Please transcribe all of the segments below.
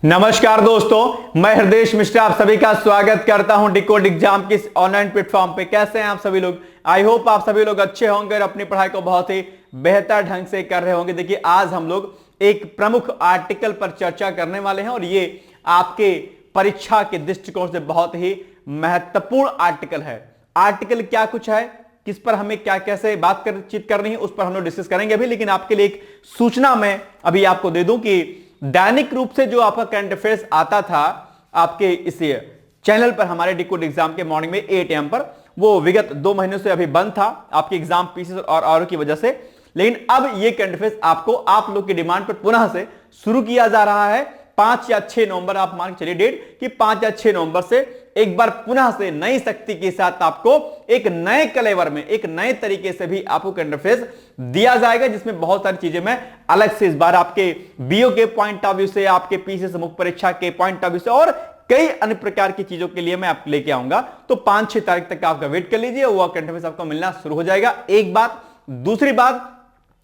नमस्कार दोस्तों, मैं हृदय मिश्रा आप सभी का स्वागत करता हूं डिकोड एग्जाम के इस ऑनलाइन प्लेटफॉर्म पे। कैसे हैं आप सभी लोग? आई होप आप सभी लोग अच्छे होंगे और अपनी पढ़ाई को बहुत ही बेहतर ढंग से कर रहे होंगे। देखिए, आज हम लोग एक प्रमुख आर्टिकल पर चर्चा करने वाले हैं और ये आपके परीक्षा के दृष्टिकोण से बहुत ही महत्वपूर्ण आर्टिकल है। आर्टिकल क्या कुछ है, किस पर हमें क्या कैसे बातचीत करनी है, उस पर हम लोग डिस्कस करेंगे अभी। लेकिन आपके लिए एक सूचना मैं अभी आपको दे दूं कि दैनिक रूप से जो आपका करंट अफेयर्स आता था आपके इस चैनल पर, हमारे डिकोड एग्जाम के मॉर्निंग में 8 AM पर, वो विगत 2 महीनों से अभी बंद था आपके एग्जाम पीसीएस और की वजह से। लेकिन अब ये करंट अफेयर्स आपको आप लोग की डिमांड पर पुनः से शुरू किया जा रहा है। 5 या 6 नवंबर आप मान के चलिए डेट कि 5 या 6 नवंबर से एक बार पुनः से नई शक्ति के साथ आपको एक नए कलेवर में, एक नए तरीके से भी आपको करंट अफेयर्स दिया जाएगा, जिसमें बहुत सारी चीजें मैं अलग से इस बार आपके बीओ के पॉइंट ऑफ व्यू से, आपके पीसीएस मुख्य परीक्षा के पॉइंट ऑफ व्यू से और कई अन्य प्रकार की चीजों के लिए मैं आपको लेके आऊंगा। तो 5-6 तारीख तक आपका वेट कर लीजिए, वो करंट अफेयर्स आपको मिलना शुरू हो जाएगा। एक बात। दूसरी बात,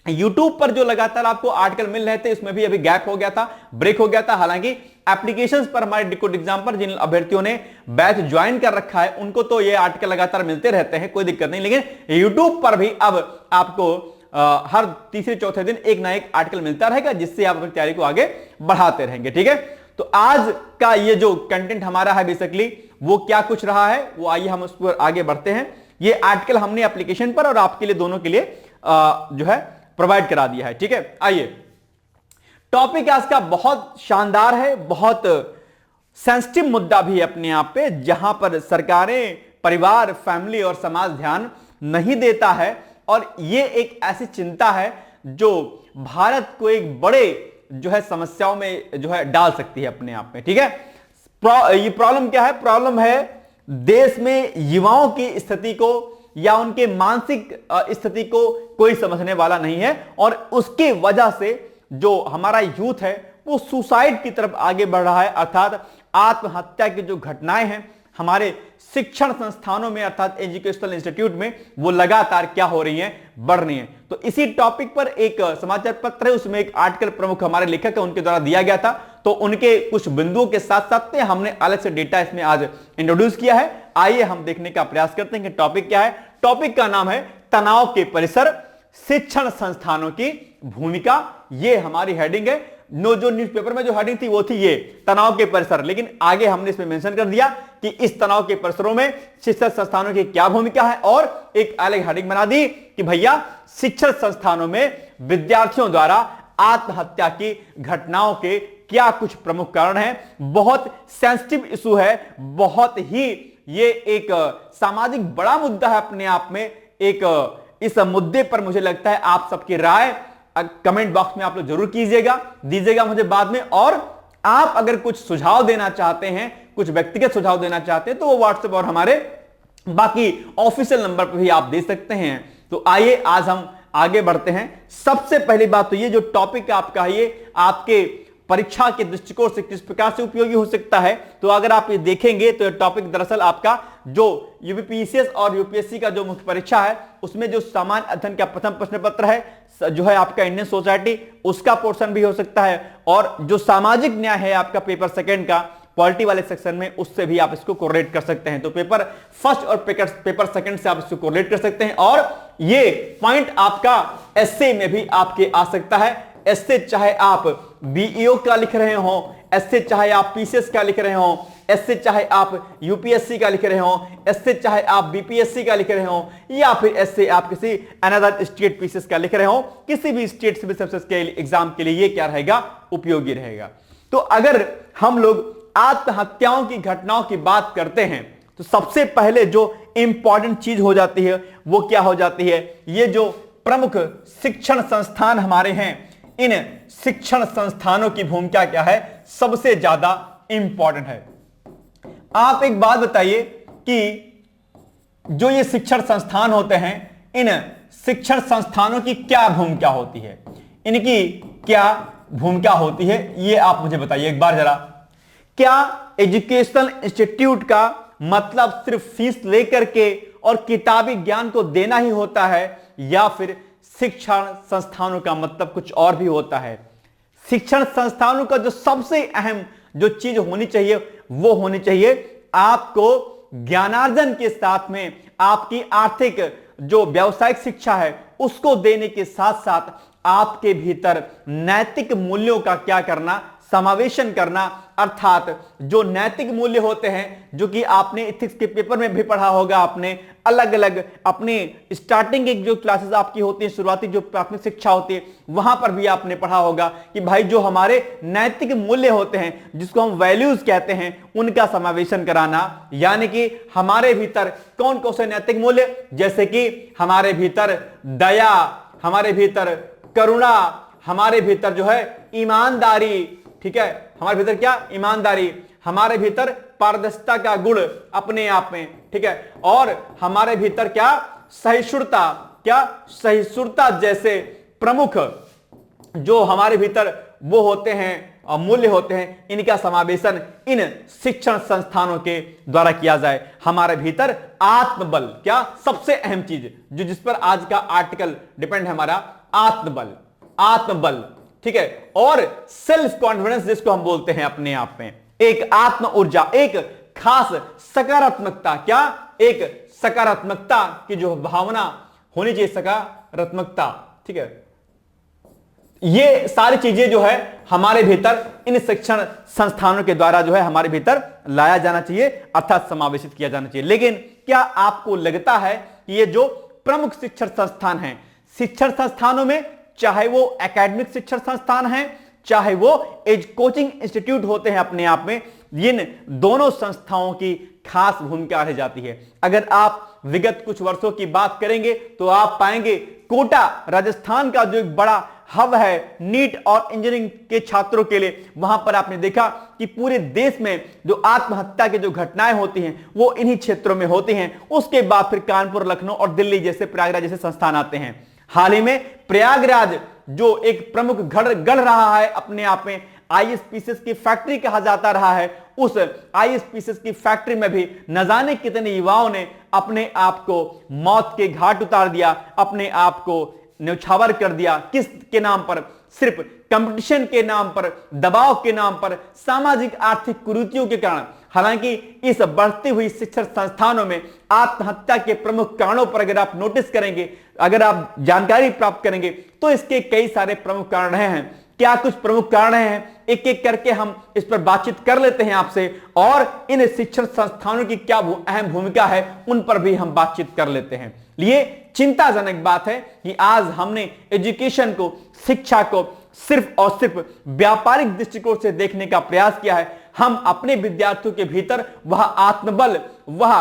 YouTube पर जो लगातार आपको आर्टिकल मिल रहे थे, इसमें भी अभी गैप हो गया था, ब्रेक हो गया था। हालांकि एप्लीकेशंस पर, हमारे डिकोड एग्जाम पर जिन अभ्यर्थियों ने बैच ज्वाइन कर रखा है, उनको तो ये आर्टिकल लगातार मिलते रहते हैं, कोई दिक्कत नहीं। लेकिन YouTube पर भी अब आपको हर तीसरे चौथे दिन एक ना एक आर्टिकल मिलता रहेगा, जिससे आप अपनी तैयारी को आगे बढ़ाते रहेंगे। ठीक है, तो आज का ये जो कंटेंट हमारा है बेसिकली वो क्या कुछ रहा है, वो आइए हम उस पर आगे बढ़ते हैं। ये आर्टिकल हमने एप्लीकेशन पर और आपके लिए, दोनों के लिए जो है प्रोवाइड करा दिया है। ठीक है, आइए। टॉपिक आज का बहुत शानदार है, बहुत सेंसिटिव मुद्दा भी है अपने आप पे, जहां पर सरकारें, परिवार, फैमिली और समाज ध्यान नहीं देता है। और ये एक ऐसी चिंता है जो भारत को एक बड़े जो है समस्याओं में जो है डाल सकती है अपने आप में। ठीक है, ये प्रॉब्लम क्या है? प्रॉब्लम है देश में युवाओं की स्थिति को या उनके मानसिक स्थिति को कोई समझने वाला नहीं है, और उसके वजह से जो हमारा यूथ है वो सुसाइड की तरफ आगे बढ़ रहा है। अर्थात आत्महत्या की जो घटनाएं हैं हमारे शिक्षण संस्थानों में, अर्थात एजुकेशनल इंस्टीट्यूट में, वो लगातार क्या हो रही हैं? बढ़ रही हैं। तो इसी टॉपिक पर एक समाचार पत्र है, उसमें एक आर्टिकल प्रमुख हमारे लेखक है उनके द्वारा दिया गया था। तो उनके कुछ बिंदुओं के साथ साथ हमने अलग से डेटा इसमें आज इंट्रोड्यूस किया है। आइए हम देखने का प्रयास करते हैं कि टॉपिक क्या है। टॉपिक का नाम है तनाव के परिसर, शिक्षण संस्थानों की भूमिका। ये हमारी हेडिंग है। जो न्यूज़पेपर में जो हेडिंग थी वो थी ये, तनाव के परिसर। लेकिन आगे हमने इसमें मेंशन कर दिया कि इस तनाव के परिसरों में शिक्षण संस्थानों की क्या भूमिका है, और एक अलग हेडिंग बना दी कि भैया शिक्षण संस्थानों में विद्यार्थियों द्वारा आत्महत्या की घटनाओं के क्या कुछ प्रमुख कारण हैं। बहुत सेंसिटिव इशू है, बहुत ही ये एक सामाजिक बड़ा मुद्दा है अपने आप में। एक इस मुद्दे पर मुझे लगता है आप सबकी राय कमेंट बॉक्स में आप लोग जरूर दीजिएगा मुझे बाद में। और आप अगर कुछ सुझाव देना चाहते हैं, कुछ व्यक्तिगत सुझाव देना चाहते हैं, तो वो व्हाट्सएप और हमारे बाकी ऑफिशियल नंबर पर भी आप दे सकते हैं। तो आइए आज हम आगे बढ़ते हैं। सबसे पहली बात तो ये जो टॉपिक आपका है, ये आपके परीक्षा के दृष्टिकोण से किस प्रकार से उपयोगी हो सकता है। तो अगर आप ये देखेंगे तो ये टॉपिक दरअसल आपका जो यूपीपीसीएस और यूपीएससी का जो मुख्य परीक्षा है, उसमें जो सामान्य अध्ययन का प्रथम प्रश्न पत्र है जो है आपका इंडियन सोसाइटी, उसका पोर्शन भी हो सकता है। और जो सामाजिक न्याय है आपका पेपर सेकंड का पॉलिटी वाले सेक्शन में, उससे भी आप इसको कोरिलेट कर सकते हैं। तो पेपर फर्स्ट और पेपर सेकंड से आप इसको कोरिलेट कर सकते हैं। और ये पॉइंट आपका एसए में भी आपके आ सकता है। एसए चाहे आप बीईओ का लिख रहे हो, एसए चाहे आप पीसीएस का लिख रहे हो, एसए चाहे आप यूपीएससी का लिख रहे हो, एसए चाहे आप बीपीएससी का लिख रहे हो, या फिर एसए आप किसी अनदर स्टेट पीसीएस का लिख रहे हो, किसी भी स्टेट सिविल सर्विसेज के एग्जाम के लिए ये क्या रहेगा? उपयोगी रहेगा। तो अगर हम लोग आत्महत्याओं की घटनाओं की बात करते हैं तो सबसे पहले जो इंपॉर्टेंट चीज हो जाती है वो क्या हो जाती है? ये जो प्रमुख शिक्षण संस्थान हमारे हैं, इन शिक्षण संस्थानों की भूमिका क्या है? सबसे ज्यादा इंपॉर्टेंट है। आप एक बात बताइए कि जो ये शिक्षण संस्थान होते हैं, इन शिक्षण संस्थानों की क्या भूमिका होती है? इनकी क्या भूमिका होती है, ये आप मुझे बताइए एक बार जरा। क्या एजुकेशनल इंस्टीट्यूट का मतलब सिर्फ फीस लेकर के और किताबी ज्ञान को देना ही होता है, या फिर शिक्षण संस्थानों का मतलब कुछ और भी होता है? शिक्षण संस्थानों का जो सबसे अहम जो चीज होनी चाहिए वो होनी चाहिए आपको ज्ञानार्जन के साथ में आपकी आर्थिक जो व्यावसायिक शिक्षा है उसको देने के साथ साथ आपके भीतर नैतिक मूल्यों का क्या करना, समावेशन करना। अर्थात जो नैतिक मूल्य होते हैं जो कि आपने इथिक्स के पेपर में भी पढ़ा होगा, आपने अलग अलग अपने स्टार्टिंग की जो क्लासेस आपकी होती है, शुरुआती जो प्राथमिक शिक्षा होती है वहां पर भी आपने पढ़ा होगा कि भाई जो हमारे नैतिक मूल्य होते हैं जिसको हम वैल्यूज कहते हैं उनका समावेशन कराना। यानी कि हमारे भीतर कौन कौन से नैतिक मूल्य, जैसे कि हमारे भीतर दया, हमारे भीतर करुणा, हमारे भीतर जो है ईमानदारी, ठीक है, हमारे भीतर क्या, ईमानदारी, हमारे भीतर पारदर्शिता का गुण अपने आप में, ठीक है, और हमारे भीतर क्या, सहिष्णुता, क्या सहिष्णुता जैसे प्रमुख जो हमारे भीतर वो होते हैं मूल्य होते हैं, इनका समावेशन इन शिक्षण संस्थानों के द्वारा किया जाए। हमारे भीतर आत्मबल, क्या सबसे अहम चीज जो जिस पर आज का आर्टिकल डिपेंड है, हमारा आत्मबल, आत्मबल, ठीक है, और सेल्फ कॉन्फिडेंस जिसको हम बोलते हैं अपने आप में, एक आत्म ऊर्जा, एक खास सकारात्मकता, क्या एक सकारात्मकता की जो भावना होनी चाहिए, सकारात्मकता, ठीक है। ये सारी चीजें जो है हमारे भीतर इन शिक्षण संस्थानों के द्वारा जो है हमारे भीतर लाया जाना चाहिए, अर्थात समावेशित किया जाना चाहिए। लेकिन क्या आपको लगता है कि ये जो प्रमुख शिक्षण संस्थान हैं, शिक्षण संस्थानों में चाहे वो एकेडमिक शिक्षण संस्थान हैं, चाहे वो कोचिंग इंस्टीट्यूट होते हैं अपने आप में, इन दोनों संस्थाओं की खास भूमिका रह जाती है। अगर आप विगत कुछ वर्षों की बात करेंगे तो आप पाएंगे कोटा राजस्थान का जो एक बड़ा हब है नीट और इंजीनियरिंग के छात्रों के लिए, वहां पर आपने देखा कि पूरे देश में जो आत्महत्या की जो घटनाएं होती हैं वो इन्हीं क्षेत्रों में होती हैं। उसके बाद फिर कानपुर, लखनऊ और दिल्ली जैसे, प्रयागराज जैसे संस्थान आते हैं। हाल ही में प्रयागराज जो एक प्रमुख गढ़ रहा है अपने आप में, आईएसपीसीएस की फैक्ट्री कहा जाता रहा है, उस आईएसपीसीएस की फैक्ट्री में भी न जाने कितने युवाओं ने अपने आप को मौत के घाट उतार दिया, अपने आप को न्यौछावर कर दिया। किस के नाम पर? सिर्फ कंपटीशन के नाम पर, दबाव के नाम पर, सामाजिक आर्थिक कुरीतियों के कारण। हालांकि इस बढ़ती हुई शिक्षण संस्थानों में आत्महत्या के प्रमुख कारणों पर अगर आप नोटिस करेंगे, अगर आप जानकारी प्राप्त करेंगे तो इसके कई सारे प्रमुख कारण हैं। क्या कुछ प्रमुख कारण हैं, एक एक करके हम इस पर बातचीत कर लेते हैं आपसे, और इन शिक्षण संस्थानों की क्या अहम भूमिका है उन पर भी हम बातचीत कर लेते हैं। ये चिंताजनक बात है कि आज हमने एजुकेशन को, शिक्षा को सिर्फ और सिर्फ व्यापारिक दृष्टिकोण से देखने का प्रयास किया है। हम अपने विद्यार्थियों के भीतर वह आत्मबल, वह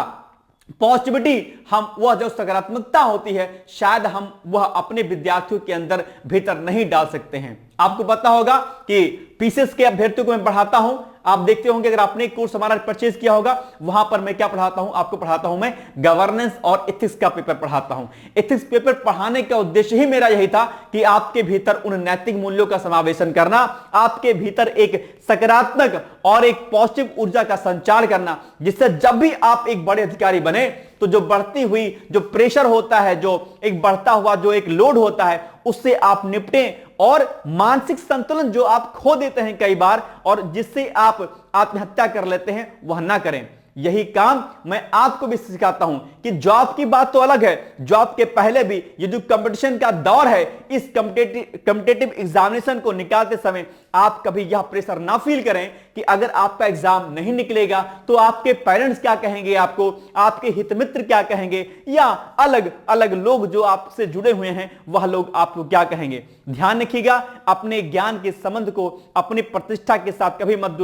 पॉजिटिविटी, हम वह जो सकारात्मकता होती है, शायद हम वह अपने विद्यार्थियों के अंदर भीतर नहीं डाल सकते हैं। आपको पता होगा कि पीसीएस के अभ्यर्थियों को मैं पढ़ाता हूं, आप देखते होंगे अगर आपने कोर्स हमारा परचेज किया होगा, वहां पर मैं क्या पढ़ाता हूं, आपको पढ़ाता हूं मैं गवर्नेंस और एथिक्स का पेपर पढ़ाता हूं। एथिक्स पेपर पढ़ाने का उद्देश्य ही मेरा यही था कि आपके भीतर उन नैतिक मूल्यों का समावेशन करना, आपके भीतर एक सकारात्मक और एक पॉजिटिव ऊर्जा का संचार करना, जिससे जब भी आप एक बड़े अधिकारी बने तो जो बढ़ती हुई जो प्रेशर होता है, जो एक बढ़ता हुआ जो एक लोड होता है, उससे आप निपटें और मानसिक संतुलन जो आप खो देते हैं कई बार और जिससे आप आत्महत्या कर लेते हैं, वह ना करें। यही काम मैं आपको भी सिखाता हूं कि जॉब की बात तो अलग है, जॉब के पहले भी ये जो कंपटीशन का दौर है, इस कॉम्पिटिटिव एग्जामिनेशन को निकालते समय आप कभी यह प्रेशर ना फील करें कि अगर आपका एग्जाम नहीं निकलेगा तो आपके पेरेंट्स क्या कहेंगे, आपको आपके हितमित्र क्या कहेंगे, या अलग अलग लोग जो आपसे जुड़े हुए हैं वह लोग आपको क्या कहेंगे। ध्यान रखिएगा, अपने ज्ञान के संबंध को अपनी प्रतिष्ठा के साथ कभी मत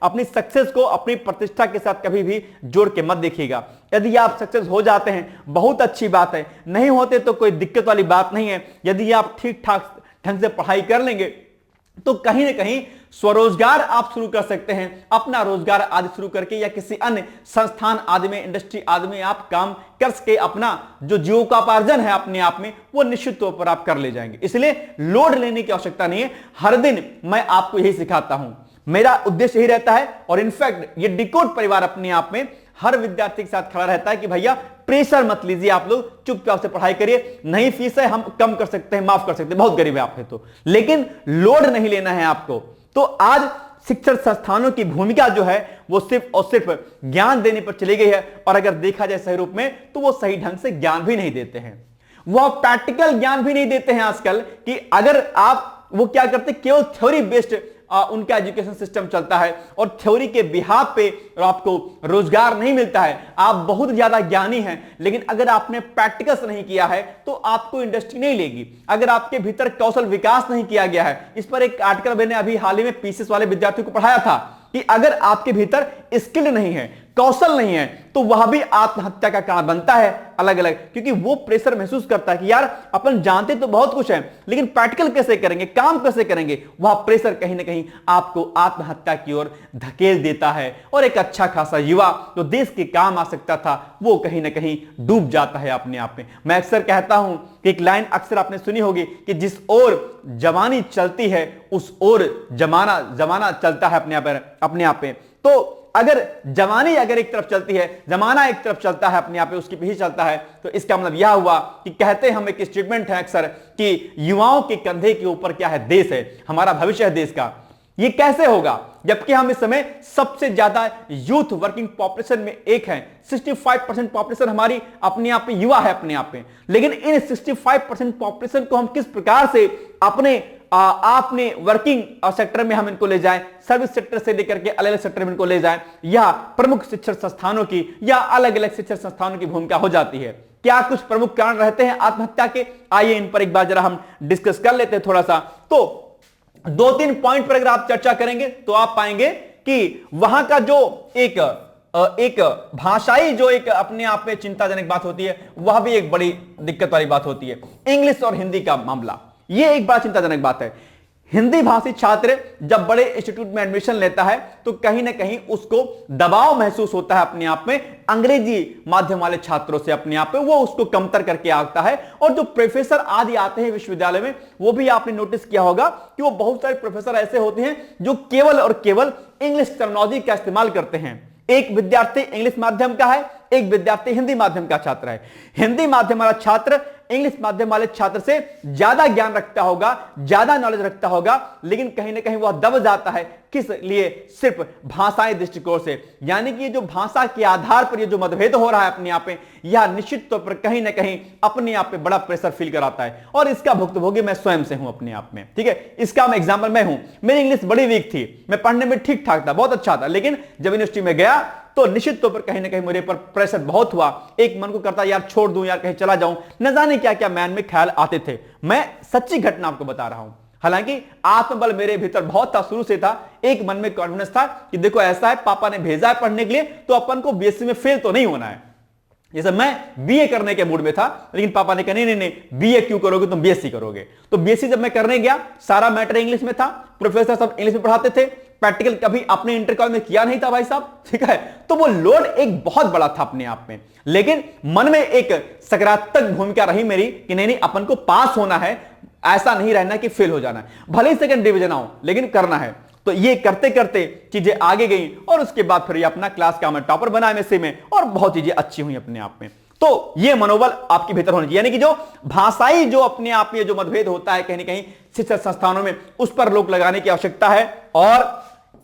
अपनी सक्सेस को अपनी प्रतिष्ठा के साथ कभी भी जोड़ के मत देखिएगा। यदि आप सक्सेस हो जाते हैं बहुत अच्छी बात है, नहीं होते तो कोई दिक्कत वाली बात नहीं है। यदि आप ठीक ठाक ढंग से पढ़ाई कर लेंगे तो कहीं ना कहीं स्वरोजगार आप शुरू कर सकते हैं, अपना रोजगार आदि शुरू करके या किसी अन्य संस्थान आदि में, इंडस्ट्री आदि में आप काम कर सके, अपना जो जीविकोपार्जन है अपने आप में वो निश्चित तौर पर आप कर ले जाएंगे। इसलिए लोड लेने की आवश्यकता नहीं है। हर दिन मैं आपको यही सिखाता हूं, मेरा उद्देश्य यही रहता है, और इनफैक्ट ये डिकोड परिवार अपने आप में हर विद्यार्थी के साथ खड़ा रहता है कि भैया प्रेशर मत लीजिए, आप लोग चुपचाप से पढ़ाई करिए। नहीं फीस है, हम कम कर सकते हैं, माफ कर सकते हैं, बहुत गरीब है आप है तो, लेकिन लोड नहीं लेना है आपको। तो आज शिक्षण संस्थानों की भूमिका जो है वो सिर्फ और सिर्फ ज्ञान देने पर चली गई है, और अगर देखा जाए सही रूप में तो वो सही ढंग से ज्ञान भी नहीं देते हैं, वो प्रैक्टिकल ज्ञान भी नहीं देते हैं आजकल। कि अगर आप वो क्या करते, केवल थ्योरी बेस्ड उनका एजुकेशन सिस्टम चलता है, और थ्योरी के बिहाफ पे आपको रोजगार नहीं मिलता है। आप बहुत ज्यादा ज्ञानी हैं, लेकिन अगर आपने प्रैक्टिकल्स नहीं किया है तो आपको इंडस्ट्री नहीं लेगी। अगर आपके भीतर कौशल विकास नहीं किया गया है, इस पर एक आर्टिकल मैंने अभी हाल ही में पीसीएस वाले विद्यार्थियों को पढ़ाया था कि अगर आपके भीतर स्किल नहीं है, कौशल नहीं है, तो वह भी आत्महत्या का कारण बनता है अलग अलग। क्योंकि वो प्रेशर महसूस करता है कि यार अपन जानते तो बहुत कुछ है, लेकिन प्रैक्टिकल कैसे करेंगे, काम कैसे करेंगे। वह प्रेशर कहीं ना कहीं आपको आत्महत्या की ओर धकेल देता है, और एक अच्छा खासा युवा जो देश के काम आ सकता था वो कहीं ना कहीं डूब जाता है अपने आप में। मैं अक्सर कहता हूं कि एक लाइन अक्सर आपने सुनी होगी कि जिस ओर जवानी चलती है उस ओर जमाना चलता है अपने आप में। तो अगर जवानी अगर एक तरफ चलती है, जमाना एक तरफ चलता है अपने आप में, उसके पीछे चलता है, तो इसका मतलब यह हुआ कि कहते हम एक स्टेटमेंट है अक्सर कि युवाओं के कंधे के ऊपर क्या है, देश है, हमारा भविष्य है देश का। ये कैसे होगा जबकि हम इस समय सबसे ज्यादा यूथ वर्किंग पॉपुलेशन में एक है। 65% पॉपुलेशन हमारी अपने आप में युवा है अपने आप में, लेकिन इन 65% पॉपुलेशन को हम किस प्रकार से अपने वर्किंग सेक्टर में हम इनको ले जाएं, सर्विस सेक्टर से लेकर के अलग अलग सेक्टर में इनको ले जाएं, या प्रमुख शिक्षण संस्थानों की या अलग अलग शिक्षण संस्थानों की भूमिका हो जाती है। क्या कुछ प्रमुख कारण रहते हैं आत्महत्या के, आइए इन पर एक बार जरा हम डिस्कस कर लेते हैं थोड़ा सा। तो 2-3 पॉइंट पर अगर आप चर्चा करेंगे तो आप पाएंगे कि वहां का जो एक भाषाई जो एक अपने आप में चिंताजनक बात होती है, वह भी एक बड़ी दिक्कत वाली बात होती है। इंग्लिश और हिंदी का मामला, यह एक बड़ा चिंताजनक बात है। हिंदी भाषी छात्र जब बड़े इंस्टीट्यूट में एडमिशन लेता है तो कहीं ना कहीं उसको दबाव महसूस होता है अपने आप में अंग्रेजी माध्यम वाले छात्रों से, अपने आप में वो उसको कमतर करके आता है। और जो प्रोफेसर आदि आते हैं विश्वविद्यालय में, वो भी आपने नोटिस किया होगा कि वो बहुत सारे प्रोफेसर ऐसे होते हैं जो केवल और केवल इंग्लिश टर्मिनोलॉजी का इस्तेमाल करते हैं। एक विद्यार्थी इंग्लिश माध्यम का है, एक विद्यार्थी हिंदी माध्यम का छात्र है। हिंदी माध्यम वाला छात्र इंग्लिश माध्यम वाले छात्र से ज्यादा ज्ञान रखता होगा, ज्यादा नॉलेज रखता होगा, लेकिन कहीं ना कहीं वह दब जाता है। किस लिए? सिर्फ भाषाई दृष्टिकोण से। यानी कि जो भाषा के आधार पर ये जो मतभेद हो रहा है अपने आप में, यह निश्चित तौर पर कहीं ना कहीं अपने आप में बड़ा प्रेशर फील कराता है, और इसका भुक्तभोगी मैं स्वयं से हूं अपने आप में। ठीक है, इसका एग्जाम्पल मैं हूं। मेरी इंग्लिश बड़ी वीक थी, मैं पढ़ने में ठीक ठाक था, बहुत अच्छा था, लेकिन जब यूनिवर्सिटी में गया तो निश्चित तौर पर कहीं ना कहीं मेरे पर प्रेशर बहुत हुआ। एक मन को करता यार छोड़ दूं, यार कहीं चला जाऊं, न जाने क्या क्या मन में ख्याल आते थे। मैं सच्ची घटना आपको बता रहा हूं। हालांकि आत्मबल मेरे भीतर बहुत था, शुरू से था। एक मन में कॉन्फिडेंस था कि देखो ऐसा है, पापा ने भेजा है पढ़ने के लिए, तो अपन को बीएससी में फेल तो नहीं होना है। जैसे मैं बीए करने के मूड में था, लेकिन पापा ने कहा नहीं, बीए क्यों करोगे, तुम बीएससी करोगे। तो बीएससी जब मैं करने गया, सारा मैटर इंग्लिश में था, प्रोफेसर सब इंग्लिश में पढ़ाते थे, प्रैक्टिकल कभी अपने इंटर कॉलेज में किया नहीं था भाई साहब। ठीक है, तो वो लोड एक बहुत बड़ा था अपने आप में, लेकिन मन में एक सकारात्मक भूमिका रही मेरी कि नहीं अपन को पास होना है, ऐसा नहीं रहना कि फेल हो जाना है, भले ही सेकंड डिवीजन आओ लेकिन करना है। तो ये करते करते चीजें आगे गई, और उसके बाद फिर ये अपना क्लास का मैं टॉपर बना एमएससी में, और बहुत चीजें अच्छी हुई अपने आप में। तो ये मनोबल आपके भीतर होना चाहिए। यानी कि जो भाषाई जो अपने आप में जो मतभेद होता है कहीं ना कहीं शिक्षण संस्थानों में, उस पर रोक लगाने की आवश्यकता है। और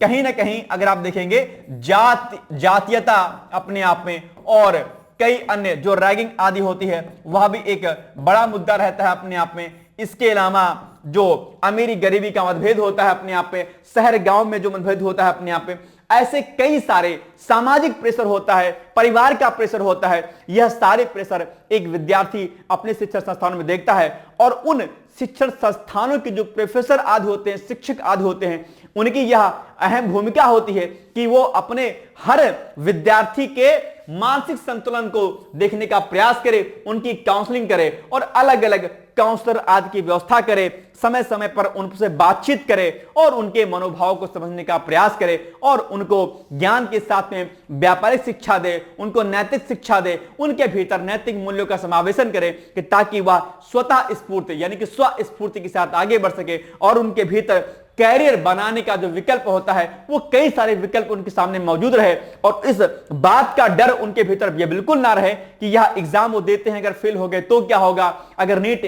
कहीं ना कहीं अगर आप देखेंगे जातीयता अपने आप में, और कई अन्य जो रैगिंग आदि होती है, वह भी एक बड़ा मुद्दा रहता है अपने आप में। इसके अलावा जो अमीरी गरीबी का मतभेद होता है अपने आप में, शहर गांव में जो मतभेद होता है अपने आप में, ऐसे कई सारे सामाजिक प्रेशर होता है, परिवार का प्रेशर होता है। यह सारे प्रेशर एक विद्यार्थी अपने शिक्षण संस्थानों में देखता है, और उन शिक्षण संस्थानों के जो प्रोफेसर आदि होते हैं, शिक्षक आदि होते हैं, उनकी यह अहम भूमिका होती है कि वो अपने हर विद्यार्थी के मानसिक संतुलन को देखने का प्रयास करे, उनकी काउंसलिंग करे, और अलग अलग काउंसलर आदि की व्यवस्था करे, समय समय पर उनसे बातचीत करे, और उनके मनोभाव को समझने का प्रयास करे, और उनको ज्ञान के साथ में व्यापारिक शिक्षा दे, उनको नैतिक शिक्षा दे, उनके भीतर नैतिक मूल्यों का समावेशन करे, कि ताकि वह स्वतः स्फूर्ति यानी कि स्व स्फूर्ति के साथ आगे बढ़ सके, और उनके भीतर कैरियर बनाने का जो विकल्प होता है वो कई सारे विकल्प उनके सामने मौजूद रहे और इस बात का डर उनके भीतर ये बिल्कुल ना रहे कि यह एग्जाम वो देते हैं, अगर फेल हो गए तो क्या होगा, अगर नीट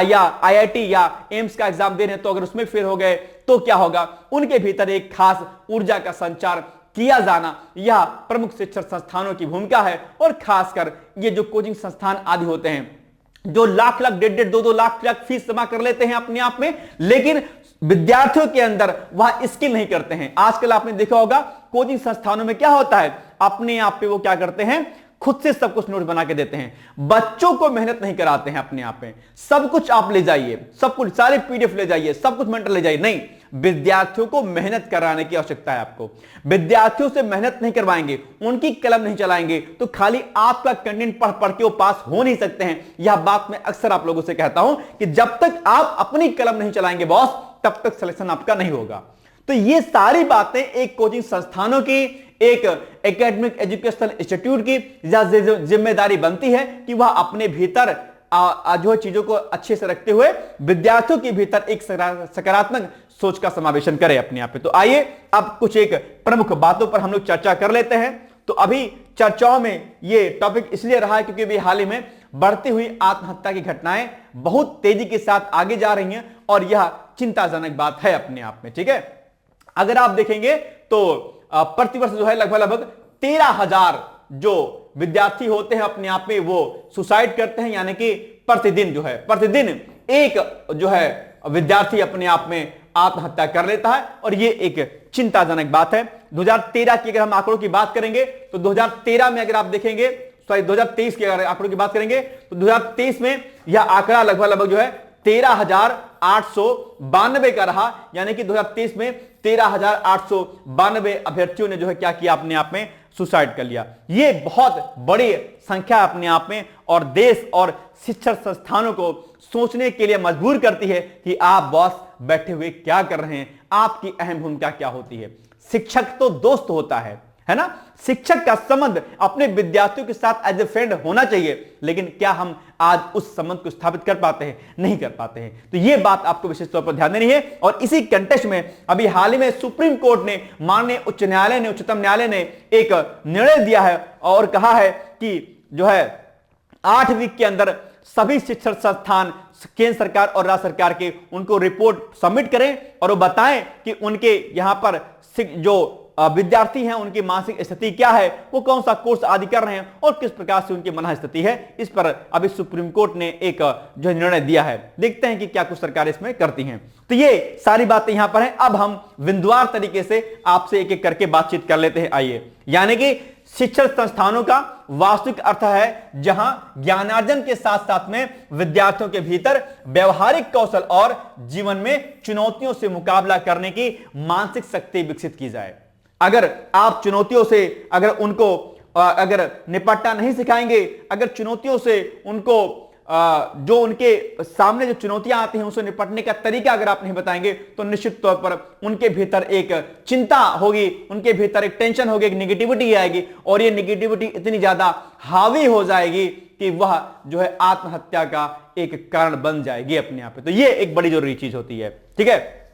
या आईआईटी या एम्स का एग्जाम दे रहे हैं तो अगर उसमें फेल हो गए तो क्या होगा। उनके भीतर एक खास ऊर्जा का संचार किया जाना यह प्रमुख शिक्षण संस्थानों की भूमिका है। और खासकर ये जो कोचिंग संस्थान आदि होते हैं जो लाख लाख, 1.5 2 लाख फीस जमा कर लेते हैं अपने आप में, लेकिन विद्यार्थियों के अंदर वह स्किल नहीं करते हैं। आजकल आपने देखा होगा कोचिंग संस्थानों में क्या होता है, अपने आप पे वो क्या करते हैं, खुद से सब कुछ नोट बना के देते हैं, बच्चों को मेहनत नहीं कराते हैं अपने आप में। सब कुछ आप ले जाइए, सब कुछ, सारे पीडीएफ ले जाइए, सब कुछ मेंटर ले जाइए, नहीं, विद्यार्थियों को मेहनत कराने की आवश्यकता है। आपको विद्यार्थियों से मेहनत नहीं करवाएंगे, उनकी कलम नहीं चलाएंगे तो खाली आपका कंटेंट पढ़ पढ़ के वो पास हो नहीं सकते हैं। यह बात मैं अक्सर आप लोगों से कहता हूं कि जब तक आप अपनी कलम नहीं चलाएंगे बॉस, तब तक सिलेक्शन आपका नहीं होगा। तो ये सारी बातें एक कोचिंग संस्थानों की, एक एकेडमिक एजुकेशनल इंस्टीट्यूट की जिम्मेदारी बनती है कि वह अपने भीतर जो चीजों को अच्छे से रखते हुए विद्यार्थियों के भीतर एक सकारात्मक सोच का समावेशन करे अपने आप पे। तो आइए अब कुछ एक प्रमुख बातों पर हम लोग चर्चा कर लेते हैं। तो अभी चर्चाओं में ये टॉपिक इसलिए रहा है क्योंकि अभी हाल ही में बढ़ती हुई आत्महत्या की घटनाएं बहुत तेजी के साथ आगे जा रही हैं और यह चिंताजनक बात है अपने आप में। ठीक है, अगर आप देखेंगे तो प्रतिवर्ष जो है लगभग 13,000 जो विद्यार्थी होते हैं अपने आप में वो सुसाइड करते हैं, यानी कि प्रतिदिन एक जो है विद्यार्थी अपने आप में आत्महत्या कर लेता है और ये एक चिंताजनक बात है। 2013 की अगर हम आंकड़ों की बात करेंगे तो 2013 में अगर आप देखेंगे, 2023 के अगर आंकड़ों की बात करेंगे तो 2023 में यह आंकड़ा लगभग जो है 13,892 का रहा, यानी कि 2023 में 13,892 अभ्यर्थियों ने जो है क्या किया, अपने आप में सुसाइड कर लिया। ये बहुत बड़ी संख्या अपने आप में और देश और शिक्षण संस्थानों को सोचने के लिए मजबूर करती है कि आप बॉस बैठे हुए क्या कर रहे हैं, आपकी अहम भूमिका क्या होती है। शिक्षक तो दोस्त होता है ना, शिक्षक का संबंध अपने विद्यार्थियों के साथ एज ए फ्रेंड होना चाहिए, लेकिन क्या हम आज उस संबंध को स्थापित कर पाते हैं, नहीं कर पाते हैं। तो यह बात आपको विशेष तौर पर ध्यान देनी है। और इसी कंटेक्स्ट में अभी हाल ही में सुप्रीम कोर्ट ने, माननीय उच्चतम न्यायालय ने एक निर्णय दिया है और कहा है कि जो है 8 वीक के अंदर सभी शिक्षण संस्थान केंद्र सरकार और राज्य सरकार के उनको रिपोर्ट सबमिट करें और वो बताएं कि उनके यहां पर जो विद्यार्थी हैं उनकी मानसिक स्थिति क्या है, वो कौन सा कोर्स आदि कर रहे हैं और किस प्रकार से उनकी मन स्थिति है। इस पर अभी सुप्रीम कोर्ट ने एक जो निर्णय दिया है, देखते हैं कि क्या कुछ सरकार इसमें करती हैं। तो ये सारी बातें यहां पर हैं। अब हम बिंदुवार तरीके से आपसे एक एक करके बातचीत कर लेते हैं। आइए, यानी कि शिक्षण संस्थानों का वास्तविक अर्थ है जहां ज्ञानार्जन के साथ साथ में विद्यार्थियों के भीतर व्यवहारिक कौशल और जीवन में चुनौतियों से मुकाबला करने की मानसिक शक्ति विकसित की जाए। अगर आप चुनौतियों से अगर निपटना नहीं सिखाएंगे, अगर चुनौतियों से उनको जो उनके सामने जो चुनौतियां आती हैं उससे निपटने का तरीका अगर आप नहीं बताएंगे तो निश्चित तौर पर उनके भीतर एक चिंता होगी, उनके भीतर एक टेंशन होगी, एक निगेटिविटी आएगी और ये निगेटिविटी इतनी ज्यादा हावी हो जाएगी कि वह जो है आत्महत्या का एक कारण बन जाएगी अपने आप पे। तो ये एक बड़ी जरूरी चीज होती है। ठीक है,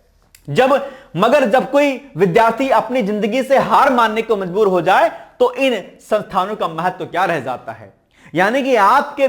जब कोई विद्यार्थी अपनी जिंदगी से हार मानने को मजबूर हो जाए तो इन संस्थानों का महत्व क्या रह जाता है। यानी कि आपके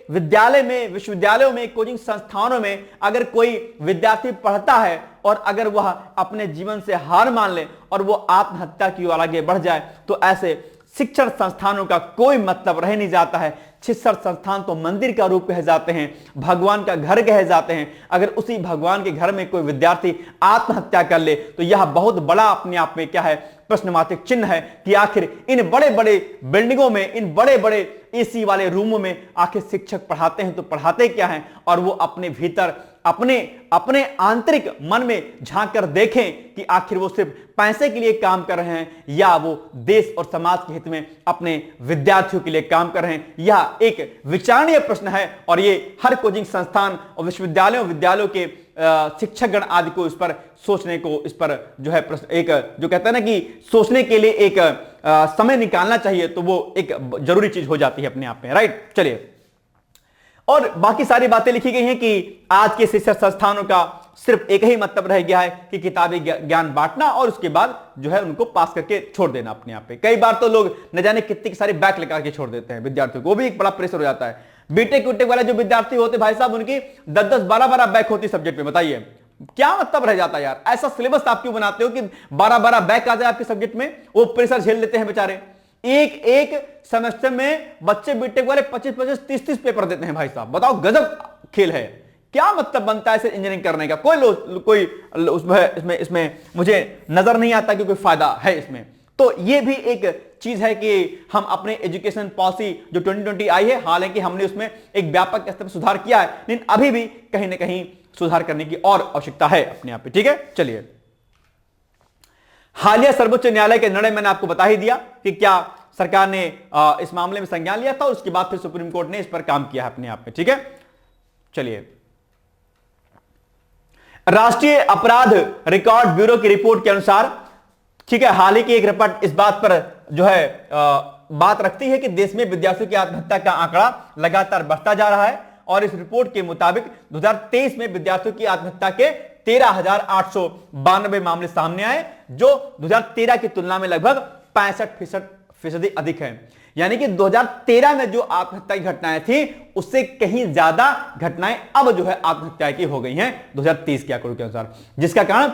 विद्यालय में, विश्वविद्यालयों में, कोचिंग संस्थानों में अगर कोई विद्यार्थी पढ़ता है और अगर वह अपने जीवन से हार मान ले और वो आत्महत्या की ओर आगे बढ़ जाए तो ऐसे शिक्षण संस्थानों का कोई मतलब रह नहीं जाता है। शिक्षण संस्थान तो मंदिर का रूप कहे जाते हैं, भगवान का घर कहे जाते हैं। अगर उसी भगवान के घर में कोई विद्यार्थी आत्महत्या कर ले तो यह बहुत बड़ा अपने आप में क्या है, प्रश्नवाचक चिन्ह है कि आखिर इन बड़े बड़े बिल्डिंगों में, इन बड़े बड़े एसी वाले रूमों में आखिर शिक्षक पढ़ाते हैं तो पढ़ाते क्या हैं, और वो अपने भीतर अपने आंतरिक मन में झांक कर देखें कि आखिर वो सिर्फ पैसे के लिए काम कर रहे हैं या वो देश और समाज के हित में अपने विद्यार्थियों के लिए काम कर रहे हैं। यह एक विचारणीय प्रश्न है और ये हर कोचिंग संस्थान और विद्यालयों के शिक्षकगण आदि को इस पर सोचने को, इस पर जो है एक जो कहते हैं ना कि सोचने के लिए एक समय निकालना चाहिए, तो वो एक जरूरी चीज हो जाती है अपने आप में। राइट, चलिए, और बाकी सारी बातें लिखी गई हैं कि आज के शिक्षण संस्थानों का सिर्फ एक ही मतलब रह गया है कि किताबी ज्ञान बांटना और उसके बाद जो है उनको पास करके छोड़ देना अपने आप पे। कई बार तो लोग न जाने कितनी सारी बैक लगा के छोड़ देते हैं विद्यार्थियों को, वो भी एक बड़ा प्रेशर हो जाता है। बीटेक वीटेक वाले जो विद्यार्थी होते भाई साहब, उनकी 10-10 12-12 बैक होती सब्जेक्ट में। बताइए क्या मतलब रह जाता है यार? ऐसा सिलेबस आप क्यों बनाते हो कि 12-12 बैक आ जाए आपके सब्जेक्ट में? वो प्रेशर झेल लेते हैं बेचारे। एक सेमेस्टर में बच्चे बीटेक वाले 25-25 30-30 पेपर देते हैं भाई साहब। बताओ गजब खेल है। क्या मतलब बनता है इंजीनियरिंग करने का? कोई इसमें मुझे नजर नहीं आता कि कोई फायदा है इसमें। तो ये भी एक चीज है कि हम अपने एजुकेशन पॉलिसी जो 2020 आई है, हालांकि हमने उसमें एक व्यापक स्तर पर सुधार किया है, लेकिन अभी भी कहीं ना कहीं सुधार करने की और आवश्यकता है अपने आप पे। ठीक है, चलिए हालिया सर्वोच्च न्यायालय के निर्णय मैंने आपको बता ही दिया कि क्या सरकार ने इस मामले में संज्ञान लिया था और उसके बाद फिर सुप्रीम कोर्ट ने इस पर काम किया है अपने आप में। ठीक है, चलिए राष्ट्रीय अपराध रिकॉर्ड ब्यूरो की रिपोर्ट के अनुसार, ठीक है, हाल ही की एक रिपोर्ट इस बात पर जो है बात रखती है कि देश में विद्यार्थियों की आत्महत्या का आंकड़ा लगातार बढ़ता जा रहा है और इस रिपोर्ट के मुताबिक 2023 में विद्यार्थियों की आत्महत्या के 13,892 मामले सामने आए, जो 2013 की तुलना में लगभग 65% अधिक है। यानी कि 2013 में जो आत्महत्या की घटनाएं थी उससे कहीं ज्यादा घटनाएं अब जो है आत्महत्या की हो गई हैं 2023 के आंकड़ों के अनुसार, जिसका कारण